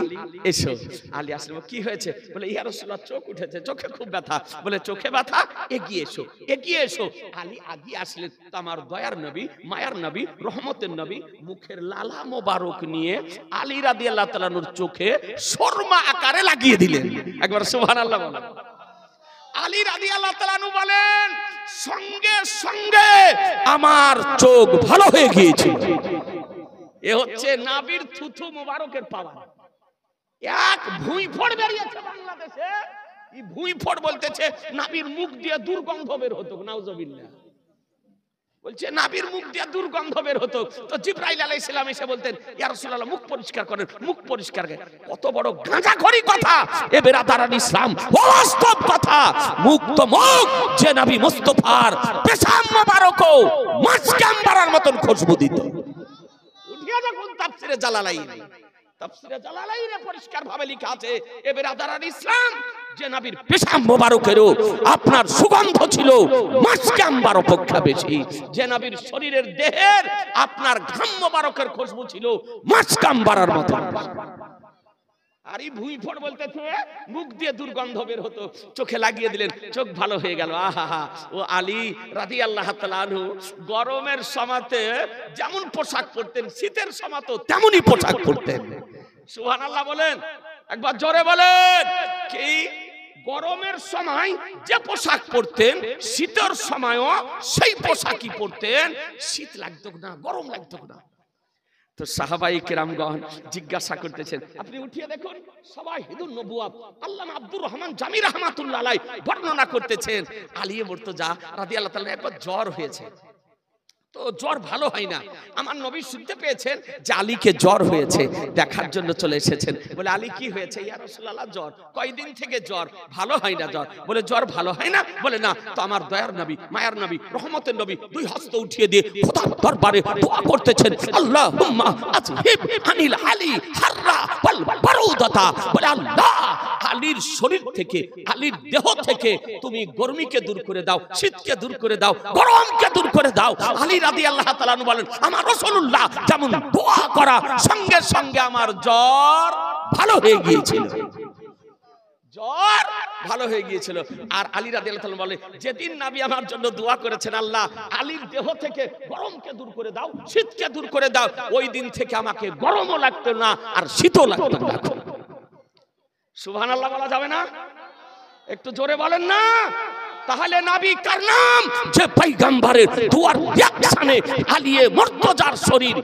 এসো। আলী আসলে কি হয়েছে? বলে ইয়া রাসূলুল্লাহ চোখ উঠেছে, চোখে খুব ব্যথা। বলে চোখে ব্যথা, এগিয়ে এসো, এগিয়ে এসো। আলী আগিয়ে আসলে আমার দয়ার নবী, মায়ার নবী, রহমতের নবী মুখের লালা মোবারক নিয়ে আলী রাদিয়াল্লাহু তাআলার চোখে শর্মা আকারে লাগিয়ে দিলেন। একবার সুবহানাল্লাহ বলেন। আলী রাদিয়াল্লাহু তাআলা বলেন, সঙ্গে সঙ্গে আমার চোখ ভালো হয়ে গিয়েছে। এ হচ্ছে নাবির থুথু মোবারকের পাওয়ার। এক ভুঁইফোড় বেরিয়েছে বাংলাদেশে, এই ভুঁইফোড় বলতেছে নাবির মুখ দিয়ে দুর্গন্ধ বের হতো, নাউজুবিল্লাহ। বলছে নাবির মুখ দিয়ে দুর্গন্ধ বের হতো। তো জিবরাইল আলাইহিস সালাম এসে বলতেন, ইয়া রাসূলুল্লাহ মুখ পরিষ্কার করেন, মুখ পরিষ্কার করেন। কত বড় গাঁজাখড়ি কথা এ বেরাদারান ইসলাম, বাস্তব কথা। মুখ তো মুখ, যে নবী মুস্তাফার পেশাব মোবারকও মাসকাম্বারার মতন খুশবু দিত। তাফসিরে জালালাইনে পরিষ্কার ভাবে লেখা আছে, এ বেরাদারান ইসলাম, যে নবীর পেশাব মোবারকেরও আপনার সুগন্ধ ছিল মাসকাম্বার অপেক্ষা বেশি। যে নবীর শরীরের দেহের আপনার ঘাম মোবারকের খুশবু ছিল মাসকাম্বারার মতো। আর এই ভুঁইফোড় বলতেছে মুখ দিয়ে দুর্গন্ধ বের হতো, চোখে লাগিয়ে দিলেন, চোখ ভালো হয়ে গেল। আহা, ও আলী রাদিয়াল্লাহু তাআলা আনহু গরমের সময়তে যেমন পোশাক পরতেন, শীতের সময়তেও তেমনই পোশাক পরতেন। সুবহানাল্লাহ বলেন, একবার জোরে বলেন। কি গরমের সময় যে পোশাক পরতেন, শীতের সময়ও সেই পোশাকই পরতেন। শীত লাগতো না, গরম লাগতো না। তো সাহাবায়ে কেরামগণ জিজ্ঞাসা করতেছেন, আপনি উঠিয়ে দেখুন, শাওয়াহিদুন নবুওয়াত আল্লামা আব্দুর রহমান জামি রাহমাতুল্লাহ আলাইহি বর্ণনা করতেছেন, আলী মুর্তজা রাদিয়াল্লাহু তাআলা একবার জ্বর হয়েছে। তো জ্বর ভালো হয় না, আমার নবী শুনতে পেয়েছেন যে আলীকে জ্বর হয়েছে, দেখার জন্য চলে এসেছেন। বলে আলী কি হয়েছে? ইয়া রাসূলুল্লাহ জ্বর। কয়দিন থেকে জ্বর, ভালো হয় না জ্বর। বলে জ্বর ভালো হয় না? বলে না। তো আমার দয়ার নবী, মায়ার নবী, রহমতের নবী দুই হস্ত উঠিয়ে দিয়ে খোদার দরবারে দোয়া করতেছেন, আল্লাহুম্মা আযহিব আনিল আলী হাররা ওয়াল বারুদাতা। বলে আল্লাহ, আলীর শরীর থেকে, আলীর দেহ থেকে তুমি গরমিকে দূর করে দাও, শীতকে দূর করে দাও, গরমকে দূর করে দাও। আলী রাদিয়াল্লাহু তাআলা আনহু বলেন, আমার রাসূলুল্লাহ যেমন দোয়া করা সঙ্গে সঙ্গে আমার জ্বর ভালো হয়ে গিয়েছিল, জ্বর ভালো হয়ে গিয়েছিল। আর আলী রাদিয়াল্লাহু তাআলা বলে, যেদিন নবী আমার জন্য দোয়া করেছেন, আল্লাহ আলীর দেহ থেকে গরমকে দূর করে দাও, শীতকে দূর করে দাও, ওই দিন থেকে আমাকে গরমও লাগতো না আর শীতও লাগতো না। সুবহানাল্লাহ বলা যাবে না? একটু জোরে বলেন না। তাহলে নবী কার নাম? যে পয়গম্বরের দুয়ার রিঅ্যাকশনে আলিয়ে মুর্তজার শরীর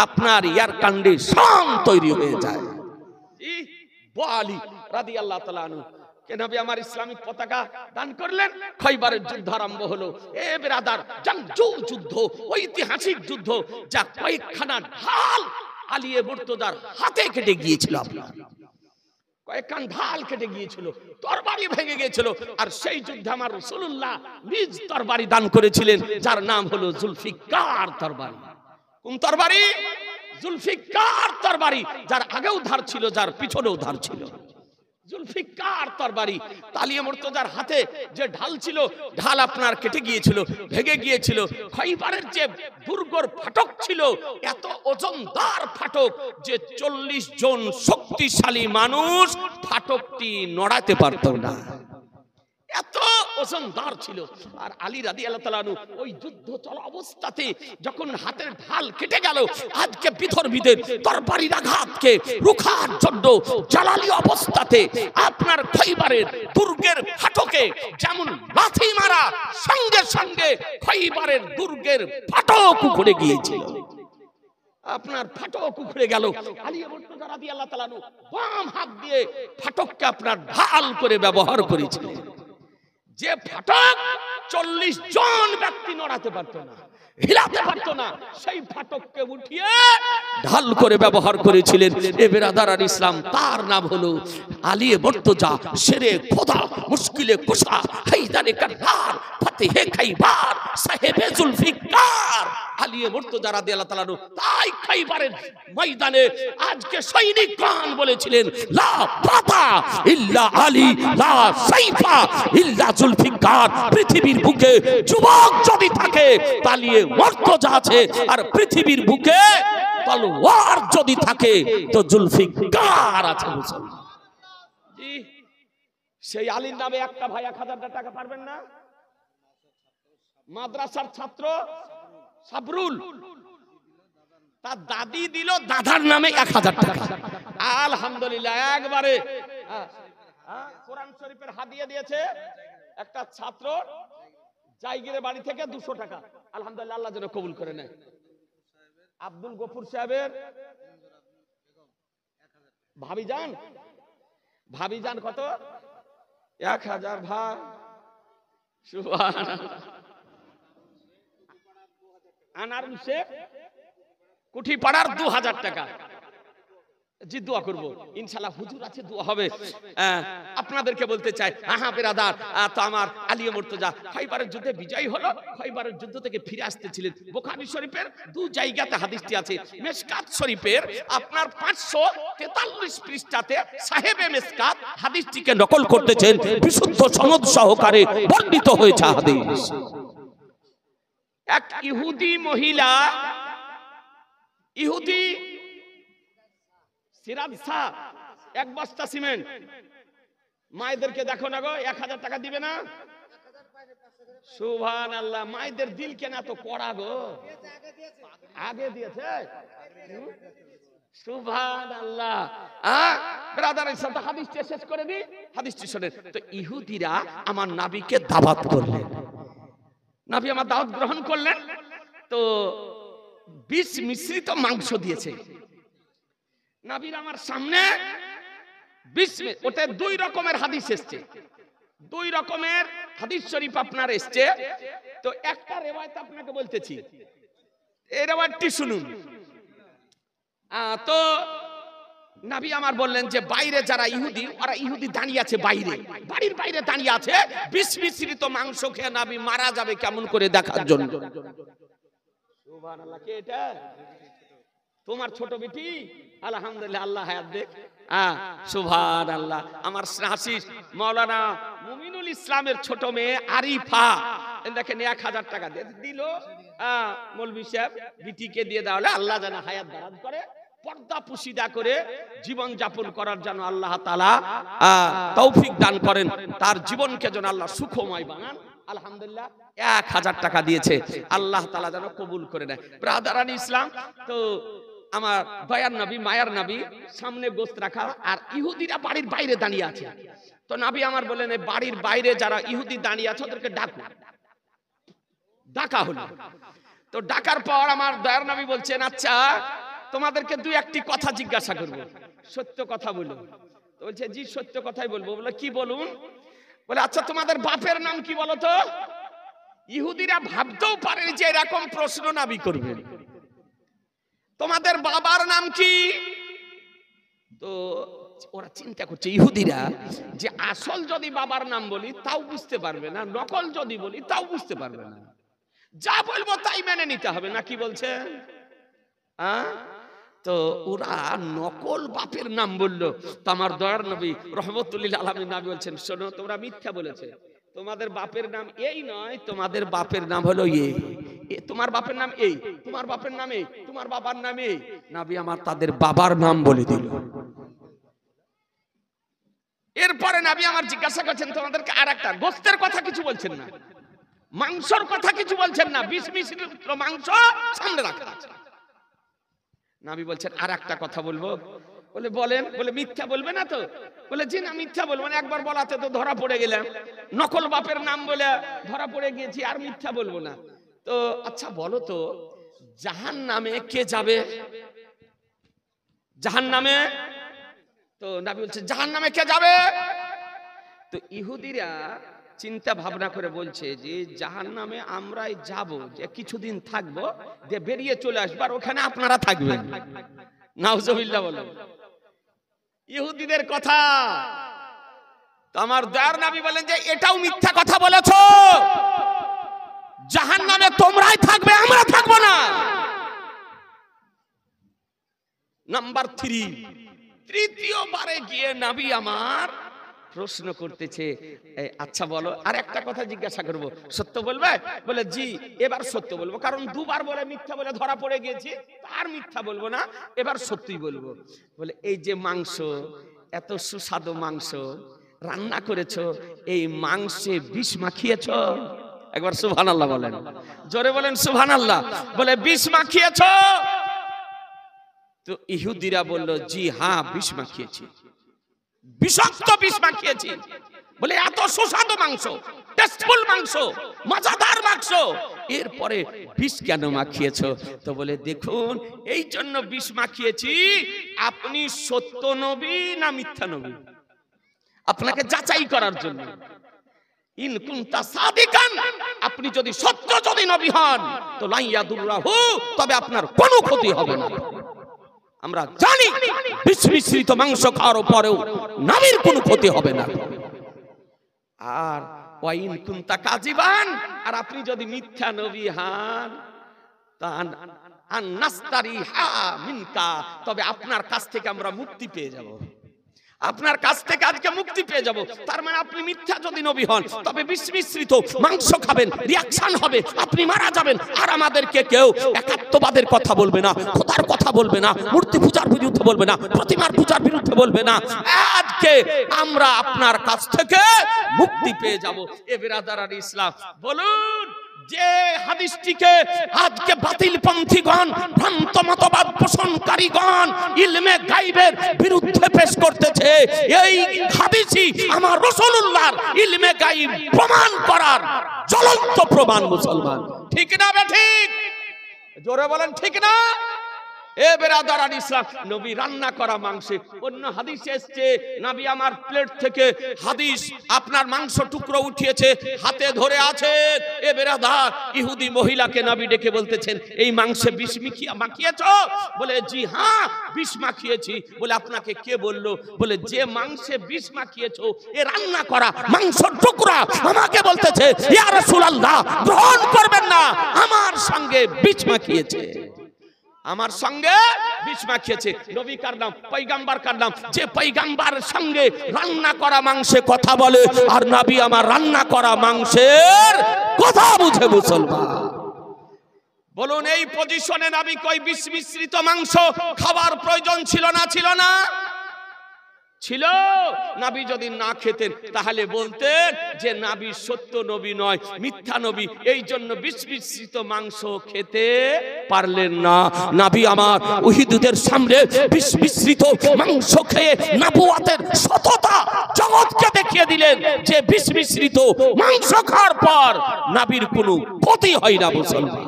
আপনার এয়ার কন্ডিশন তৈরি হয়ে যায়। আলী রাদিয়াল্লাহু তাআলা আনহু কে নবী আমার ইসলামিক পতাকা দান করলেন। খয়বারের যুদ্ধ আরম্ভ হলো। এ ব্রাদার, জঙ্গজু যুদ্ধ, ঐতিহাসিক যুদ্ধ, যা কয়েকখানা ঢাল আলিয়ে মুর্তজার হাতে কেটে গিয়েছিল। আপনার কয়েকখান ঢাল কেটে গিয়েছিল, তরবারি ভেঙে গিয়েছিল। আর সেই যুদ্ধে আমার রাসূলুল্লাহ নিজ তরবারি দান করেছিলেন, যার নাম হলো জুলফিকার তরবারি। কোন তরবারি? জুলফিকার তরবারি, যার আগেও ধার ছিল, যার পিছনেও ধার ছিল। জুলফিকার তরবারি, তালিয়ে মুর্তজার হাতে যে ঢাল ছিল, ঢাল আপনার কেটে গিয়েছিল, ভেঙে গিয়েছিল। খৈবারের যে দুর্গর ফাটক ছিল, এত ওজনদার ফাটক যে 40 জন শক্তিশালী মানুষ ফাটকটি নড়াতে পারত না, এত ওজনদার ছিল। আর আলী রাদিয়াল্লাহু তাআলা আনহু ওই যুদ্ধ চলা অবস্থাতে যখন হাতের ঢাল কেটে গেল, আজকে বিধর্মীদের তরবারির আঘাতকে রুখার জন্য জালালি অবস্থাতে আপনার খৈবারের দুর্গের ফাটকে যেমন লাথি মারা, সঙ্গে সঙ্গে খৈবারের দুর্গের ফাটক উখড়ে গিয়েছিল, আপনার ফাটক উখড়ে গেল। আলী মুর্তজা রাদিয়াল্লাহু তাআলা আনহু বাম হাত দিয়ে ফাটককে আপনার ঢাল করে ব্যবহার করেছিলেন, যে ফাটক 40 জন ব্যক্তি নড়াতে পারতো না, হিলাতে পারতো না, সেই ফাটককে উঠিয়ে ঢাল করে ব্যবহার করেছিলেন। এ বেরাদারান ইসলাম, তার নাম হলো আলী মুর্তজা শেরে খোদা, মুশকিলে কুশা, হায়দারে কান্নার, ফাতেহে খাইবার, সাহেবে জুলফিকার আলী মুর্তজা রাদিয়াল্লাহু তাআলা। তাই খাইবারের ময়দানে আজকে সৈনিকগণ বলেছিলেন, লা ফাতা ইল্লা আলী, লা সাইফা ইল্লা জুলফিকার। পৃথিবীর বুকে যুবক যদি থাকে তাহলে মুর্তজা আছে, আর পৃথিবীর বুকে তলোয়ার যদি থাকে তো জুলফিকার আছে। মুসলমান জি, সেই আলীর নামে একটা ভাই 1000 টাকা পারবেন না? মাদ্রাসার ছাত্র সাবরুল, তার দাদি দিল দাদার নামে 1000 টাকা। আলহামদুলিল্লাহ, একবারে কোরআন শরীফের হাদিয়া দিয়েছে একটা ছাত্র জায়গিরে বাড়ি থেকে 200 টাকা। আলহামদুলিল্লাহ, আল্লাহ যেন কবুল করে নেয়। আব্দুল গফুর সাহেবের ভাবিজান কত? 1000 ভাই। সুবহানাল্লাহ। আনারুল শেখ কুঠিপাড়ার 2000 টাকা। জি, দোয়া করব ইনশাআল্লাহ, হুজুর আছে, দোয়া হবে। আপনাদেরকে বলতে চাই, আহা বেরাদার, তো আমার আলী মুর্তজা খৈবারের যুদ্ধে বিজয়ী হলো, খৈবারের যুদ্ধ থেকে ফিরে আসতেছিলেন। বুখারী শরীফের 2 জায়গাতে হাদিসটি আছে। মিশকাত শরীফের আপনার 543 পৃষ্ঠাতে সাহেবে মিশকাত হাদিসটিকে নকল করতেছেন, বিশুদ্ধ সনদ সহকারে বর্ণিত হয়েছে হাদিস। এক ইহুদি মহিলা, ইহুদি সিরাজ সাহ, 1 বস্তা সিমেন্ট, মায়েদেরকে দেখো না গো, 1000 টাকা দিবে না? সুবহানাল্লাহ, মায়েদের দিল কেন এত কড়া গো? আগে দিয়েছে। সুবহানাল্লাহ। ব্রাদার ইসলাম, হাদিসটি শেষ করে দি, হাদিসটি শুনেন তো। ইহুদিরা আমার নবীকে দাওয়াত করলেন, নবী আমার দাওয়াত গ্রহণ করলেন, তো বিষ মিশ্রিত মাংস দিয়েছে নবীর আমার সামনে। ওতে 2 রকমের হাদিস এসছে, 2 রকমের হাদিস শরীফ আপনার এসছে। তো একটা রিওয়ায়াত আপনাকে বলতেছি, এই রিওয়ায়াতটি শুনুন। তো নবী আমার বললেন যে বাইরে যারা ইহুদি, ওরা ইহুদি দাঁড়িয়ে আছে বাইরে, বাড়ির বাইরে দাঁড়িয়ে আছে, বিষ মিশ্রিত মাংস খেয়ে নবী মারা যাবে কেমন করে দেখার জন্য। সুবহানাল্লাহ। কে এটা? তোমার ছোট বেটি? আলহামদুলিল্লাহ, আল্লাহ হায়াত দেখ। সুবহানাল্লাহ। আমার হাসিস মাওলানা মুমিনুল ইসলামের ছোট মেয়ে আরিফা, দেখেন 1000 টাকা দিল মৌলভী সাহেব, বিটিকে দিয়ে দেওয়া, আল্লাহ যেন হায়াত দারাজ করে, পর্দা পুশিদা করে জীবন যাপন করার জন্য আল্লাহ তাআলা তৌফিক দান করেন, তার জীবনকে যেন আল্লাহ সুখময় বানান। আলহামদুলিল্লাহ, 1000 টাকা দিয়েছে, আল্লাহ তাআলা যেন কবুল করে নেয়। ব্রাদারান ইসলাম, তো আমার দয়ার নবী, মায়ার নবী সামনে গোশত রাখা, আর ইহুদিরা বাড়ির বাইরে দাঁড়িয়ে আছে। তো নবী আমার বলেন, বাড়ির বাইরে যারা ইহুদি দাঁড়িয়ে আছে ওদেরকে ডাকা হলো। তো ডাকার পর আমার দয়ার নবী বলছেন, আচ্ছা তোমাদেরকে 2-1টি কথা জিজ্ঞাসা করবো, সত্য কথা বলো। তো বলছে, জি সত্য কথাই বলবো। বলে, কি বলুন? বলে, আচ্ছা তোমাদের বাপের নাম কি বলো তো? ইহুদিরা ভাবতেও পারে যে এরকম প্রশ্ন নবী করবে। তোমাদের বাবার নাম কি? তো ওরা চিন্তা করছে ইহুদিরা, যে আসল যদি বাবার নাম বলি তাও বুঝতে পারবে না, নকল যদি বলি তাও বুঝতে পারবে না, যা বলবো তাই মেনে নিতে হবে না। কি বলছে? তো ওরা নকল বাপের নাম বললো। তো আমার দয়ার নবী রহমতুল্লিল আলামিন নবী বলছেন, শোনো তোমরা মিথ্যা বলেছে, তোমাদের বাপের নাম এই নয়, তোমাদের বাপের নাম হলো তোমার বাপের নাম এই, তোমার বাপের নাম এই, তোমার বাবার নাম এই। নবী আমার তাদের বাবার নাম বলে দিল। এরপরে নবী আমার জিজ্ঞাসা করছেন, তোমাদেরকে আর একটা গোস্তের কথা কিছু বলছেন না, মাংসর কথা কিছু বলছেন না, বিষ মিশ্রিত মাংস সামনে রাখা আছে। নবী বলছেন আর একটা কথা বলবো। বলে বলেন। বলে মিথ্যা বলবে না তো? বলে জি না মিথ্যা বলবো না, একবার বলাতে তো ধরা পড়ে গেলাম, নকল বাপের নাম বলে ধরা পড়ে গিয়েছি, আর মিথ্যা বলবো না। তো আচ্ছা বলো তো, জাহান্নামে কে যাবে? জাহান্নামে? তো নবী বলছে জাহান্নামে কে যাবে? তো ইহুদিরা চিন্তা ভাবনা করে বলছে যে জাহান্নামে আমরাই যাব, যে কিছুদিন থাকবো, যে বেরিয়ে চলে আসবো, আর ওখানে আপনারা থাকবেন। নাউজুবিল্লাহ বলো। ইহুদিদের কথা। তো আমার দয়ার নবী বলেন যে এটাও মিথ্যা কথা বলেছো, জাহান্নামে তোমরাই থাকবে, আমরা থাকবো না। নাম্বার 3, তৃতীয়বারে গিয়ে নবী আমার প্রশ্ন করতেছে, আচ্ছা বলো, আর একটা কথা জিজ্ঞাসা করব, সত্য বলবে? বলে জি, এবার সত্য বলবো, কারণ দুবার বলে মিথ্যা বলে ধরা পড়ে গেছি, আর মিথ্যা বলবো না, এবার সত্যই বলবো। বলে এই যে মাংস, এত সুস্বাদু মাংস রান্না করেছো, এই মাংসে বিষ মাখিয়েছো? একবার সুবহানাল্লাহ বলেন, জোরে বলেন সুবহানাল্লাহ। বলে বিষ মাখিয়েছো? তো ইহুদিরা বলল জি হ্যাঁ বিষ মাখিয়েছি, বিষাক্ত বিষ মাখিয়েছি। বলে এত সুস্বাদু মাংস, টেস্টফুল মাংস, মজাদার মাংস, এরপরে বিষ কেন মাখিয়েছো? তো বলে দেখুন, এই জন্য বিষ মাখিয়েছি, আপনি সত্য নবী না মিথ্যা নবী, আপনাকে যাচাই করার জন্য। ইন কুনতা সাদিকান, আপনি যদি সত্য যদি নবী হন, তো লা ইয়াদুররাহু, তবে আপনার কোনো ক্ষতি হবে না। আমরা জানি বিষ মিশ্রিত মাংস খাওয়ার পরেও নবীর কোনো ক্ষতি হবে না। আর ওয়াইন কুনতা কাযিবান, আর আপনি যদি মিথ্যা নবী হন, তান আন্নাস্তারিহা মিনকা, তবে আপনার কাছ থেকে আমরা মুক্তি পেয়ে যাব, আপনার কাছ থেকে আজকে মুক্তি পেয়ে যাব। তার মানে আপনি মিথ্যা যদি নবী হন, তবে বিষ মিশ্রিত মাংস খাবেন, রিয়াকশন হবে, আপনি মারা যাবেন। আর আমাদেরকে কেউ একাত্মবাদের কথা বলবে না, খোদার কথা বলবে না, মূর্তি পূজার বিরুদ্ধে বলবে না, প্রতিমার পূজার বিরুদ্ধে বলবে না। আজকে আমরা আপনার কাছ থেকে মুক্তি পেয়ে যাব। এ বিরাদার ইসলাম, বলুন যে হাদিসটিকে আজকে বাতিল পন্থীগণ, ভ্রান্ত মতবাদ পোষণকারীগণ ইলমে গায়বের বিরুদ্ধে পেশ করতেছে, এই হাদিসই আমার রাসূলুল্লাহর ইলমে গায়ব প্রমাণ করার জ্বলন্ত প্রমাণ। মুসলমান ঠিক না বেঠিক? জোরে বলেন ঠিক না? এ বেরাদারান ইসলাম, নবী রান্না করা মাংসে, অন্য হাদিসে এসেছে নবী আমার প্লেট থেকে হাদিস আপনার মাংস টুকরো উঠিয়েছে, হাতে ধরে আছে। এ বেরাদার, ইহুদি মহিলাকে নবী ডেকে বলতেছেন এই মাংসে বিষ মাখিয়েছো? বলে জি হ্যাঁ বিষ মাখিয়েছি। বলে আপনাকে কে বললো? বলে যে মাংসে বিষ মাখিয়েছো, এ রান্না করা মাংসের টুকরা আমাকে বলতেছে ইয়া রাসূলুল্লাহ গ্রহণ করবেন না, আমার সঙ্গে বিষ মাখিয়েছে, আমার সঙ্গে বিষ মাখিয়েছে। নবী কার নাম? পয়গম্বর কার নাম? যে পয়গম্বরের সঙ্গে রান্না করা মাংসে কথা বলে, আর নবী আমার রান্না করা মাংসের কথা বুঝে। মুসলমান বলুন, এই পজিশনে নবী কই বিষ মিশ্রিত মাংস খাবার প্রয়োজন ছিল না? ছিল না? ছিল। নবী যদি না খেতেন তাহলে বলতেন যে নবী সত্য নবী নয়, মিথ্যা নবী, এই জন্য বিষ মিশ্রিত মাংস খেতে পারলেন না। নবী আমার উহুদের সামনে বিষ মিশ্রিত মাংস খেয়ে নবুয়তের সততা জগৎকে দেখিয়ে দিলেন যে বিষ মিশ্রিত মাংস খাওয়ার পর নবীর কোনো ক্ষতি হয় না। মুসলমান,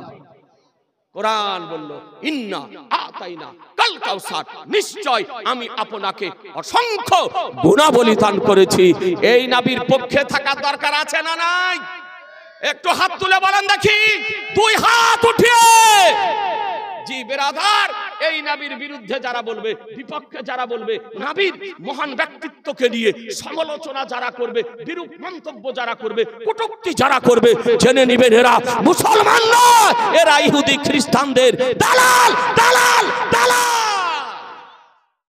কোরআন বলল ইন্না আতাইনা কাল কাউসার, নিশ্চয় আমি আপনাকে অসংখ্য গুণাবলী দান করেছি। এই নবীর পক্ষে থাকার দরকার আছে না নাই? একটু হাত তুলে বলেন দেখি, দুই হাত উঠিয়ে। জি বেরাদার, এই নবীর বিরুদ্ধে যারা বলবে, বিপক্ষে যারা বলবে, নবীর মহান ব্যক্তিত্বকে নিয়ে সমালোচনা যারা করবে, বিরূপ মন্তব্য যারা করবে, কটূক্তি যারা করবে, জেনে নেবেন এরা মুসলমান নয়, এরা ইহুদি খ্রিস্টানদের দালাল দালাল দালাল।